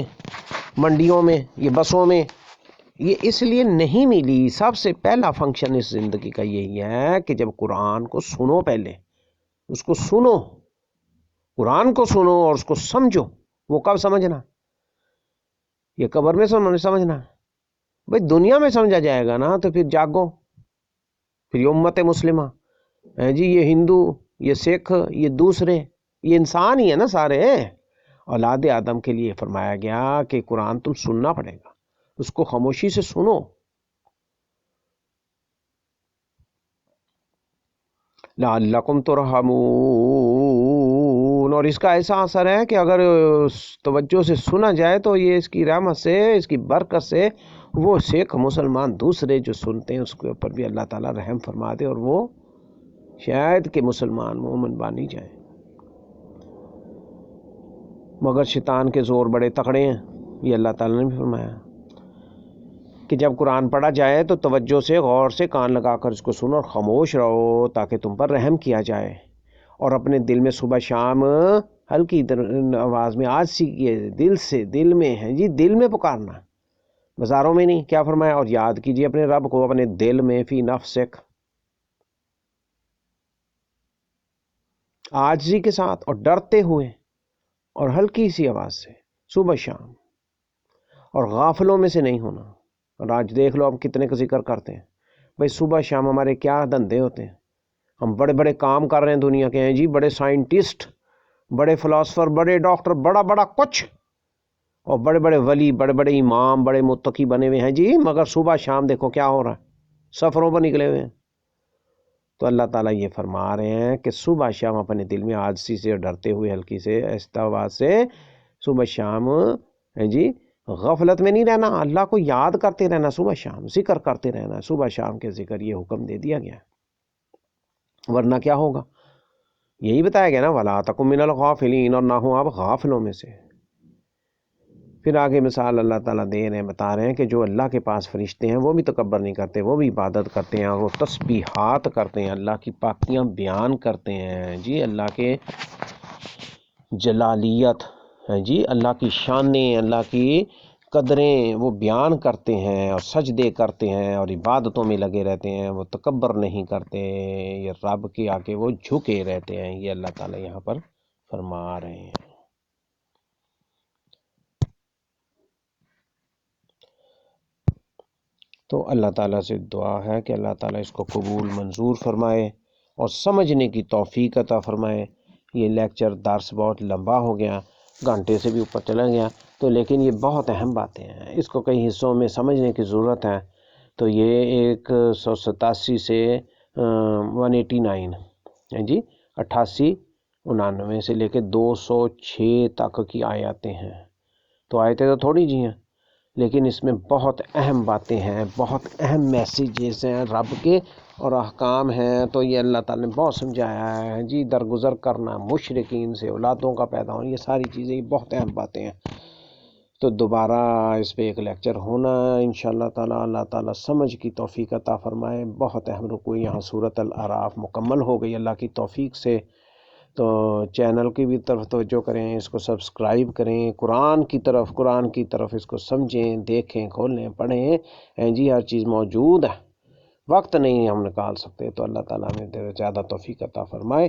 منڈیوں میں، یہ بسوں میں، یہ اس لیے نہیں ملی۔ سب سے پہلا فنکشن اس زندگی کا یہی ہے کہ جب قرآن کو سنو، پہلے اس کو سنو، قرآن کو سنو اور اس کو سمجھو۔ وہ کب سمجھنا؟ یہ قبر میں سمجھنا؟ بھئی دنیا میں سمجھا جائے گا نا تو پھر جاگو، پھر یہ امت مسلمہ ہے جی، یہ ہندو، یہ سکھ، یہ دوسرے، یہ انسان ہی ہے نا سارے۔ اولاد آدم کے لیے فرمایا گیا کہ قرآن تم سننا پڑے گا، اس کو خاموشی سے سنو۔ لعلکم ترحمون، اور اس کا ایسا اثر ہے کہ اگر توجہ سے سنا جائے تو یہ اس کی رحمت سے، اس کی برکت سے وہ سکھ مسلمان دوسرے جو سنتے ہیں اس کے اوپر بھی اللہ تعالیٰ رحم فرما دے اور وہ شاید کہ مسلمان مومن بانی جائے. مگر شیطان کے زور بڑے تکڑے ہیں، یہ اللہ تعالیٰ نے بھی فرمایا کہ جب قرآن پڑھا جائے تو توجہ سے غور سے کان لگا کر اس کو سنو اور خاموش رہو تاکہ تم پر رحم کیا جائے. اور اپنے دل میں صبح شام ہلکی آواز میں آج سیکھیے، دل سے، دل میں ہے جی، دل میں پکارنا، بازاروں میں نہیں. کیا فرمایا؟ اور یاد کیجیے اپنے رب کو اپنے دل میں، فی نفسک، عاجزی کے ساتھ اور ڈرتے ہوئے اور ہلکی سی آواز سے صبح شام، اور غافلوں میں سے نہیں ہونا. اور آج دیکھ لو ہم کتنے کا ذکر کرتے ہیں بھائی، صبح شام ہمارے کیا دھندے ہوتے ہیں. ہم بڑے بڑے کام کر رہے ہیں دنیا کے، ہیں جی، بڑے سائنٹسٹ، بڑے فلاسفر، بڑے ڈاکٹر، بڑا بڑا کچھ، اور بڑے بڑے ولی، بڑے بڑے امام، بڑے متقی بنے ہوئے ہیں جی، مگر صبح شام دیکھو کیا ہو رہا ہے، سفروں پر نکلے ہوئے ہیں. تو اللہ تعالیٰ یہ فرما رہے ہیں کہ صبح شام اپنے دل میں عاجزی سے ڈرتے ہوئے ہلکی سے آہستہ آواز سے صبح شام ہے جی، غفلت میں نہیں رہنا، اللہ کو یاد کرتے رہنا، صبح شام ذکر کرتے رہنا. صبح شام کے ذکر یہ حکم دے دیا گیا، ورنہ کیا ہوگا؟ یہی بتایا گیا نا، وَلَا تَكُن مِّنَ الْغَافِلِينَ، اور نہ ہو آپ غافلوں میں سے. پھر آگے مثال اللہ تعالیٰ دے رہے ہیں، بتا رہے ہیں کہ جو اللہ کے پاس فرشتے ہیں وہ بھی تکبر نہیں کرتے، وہ بھی عبادت کرتے ہیں اور وہ تسبیحات کرتے ہیں، اللہ کی پاکیاں بیان کرتے ہیں جی، اللہ کے جلالیت ہے جی، اللہ کی شانیں، اللہ کی قدریں وہ بیان کرتے ہیں اور سجدے کرتے ہیں اور عبادتوں میں لگے رہتے ہیں. وہ تکبر نہیں کرتے، یہ رب کے آگے وہ جھکے رہتے ہیں. یہ اللہ تعالیٰ یہاں پر فرما رہے ہیں. تو اللہ تعالیٰ سے دعا ہے کہ اللہ تعالیٰ اس کو قبول منظور فرمائے اور سمجھنے کی توفیق عطا فرمائے. یہ لیکچر درس بہت لمبا ہو گیا، گھنٹے سے بھی اوپر چلا گیا، تو لیکن یہ بہت اہم باتیں ہیں، اس کو کئی حصوں میں سمجھنے کی ضرورت ہے. تو یہ 187 سے 189 ہے جی، 88 99 سے لے کے 206 تک کی آیاتیں ہیں. تو آیتیں تو تھوڑی جی ہیں، لیکن اس میں بہت اہم باتیں ہیں، بہت اہم میسیجز ہیں رب کے اور احکام ہیں. تو یہ اللہ تعالیٰ نے بہت سمجھایا ہے جی، درگزر کرنا مشرکین سے، اولادوں کا پیدا ہونا، یہ ساری چیزیں بہت اہم باتیں ہیں. تو دوبارہ اس پہ ایک لیکچر ہونا انشاءاللہ تعالیٰ. اللہ تعالیٰ سمجھ کی توفیق عطا فرمائے. بہت اہم رکوع یہاں سورۃ الاعراف مکمل ہو گئی اللہ کی توفیق سے. تو چینل کی بھی طرف توجہ کریں، اس کو سبسکرائب کریں، قرآن کی طرف اس کو سمجھیں، دیکھیں، کھولیں، پڑھیں جی. ہر چیز موجود ہے، وقت نہیں ہم نکال سکتے. تو اللہ تعالیٰ ہمیں زیادہ توفیق عطا فرمائے،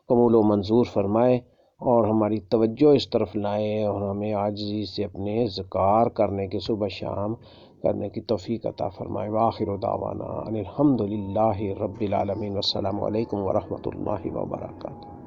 قبول و منظور فرمائے اور ہماری توجہ اس طرف لائے اور ہمیں عاجزی سے اپنے ذکار کرنے کے، صبح شام کرنے کی توفیق عطا فرمائے. وآخر دعوانا ان الحمد للہ رب العالمین. والسلام علیکم ورحمۃ اللہ وبرکاتہ.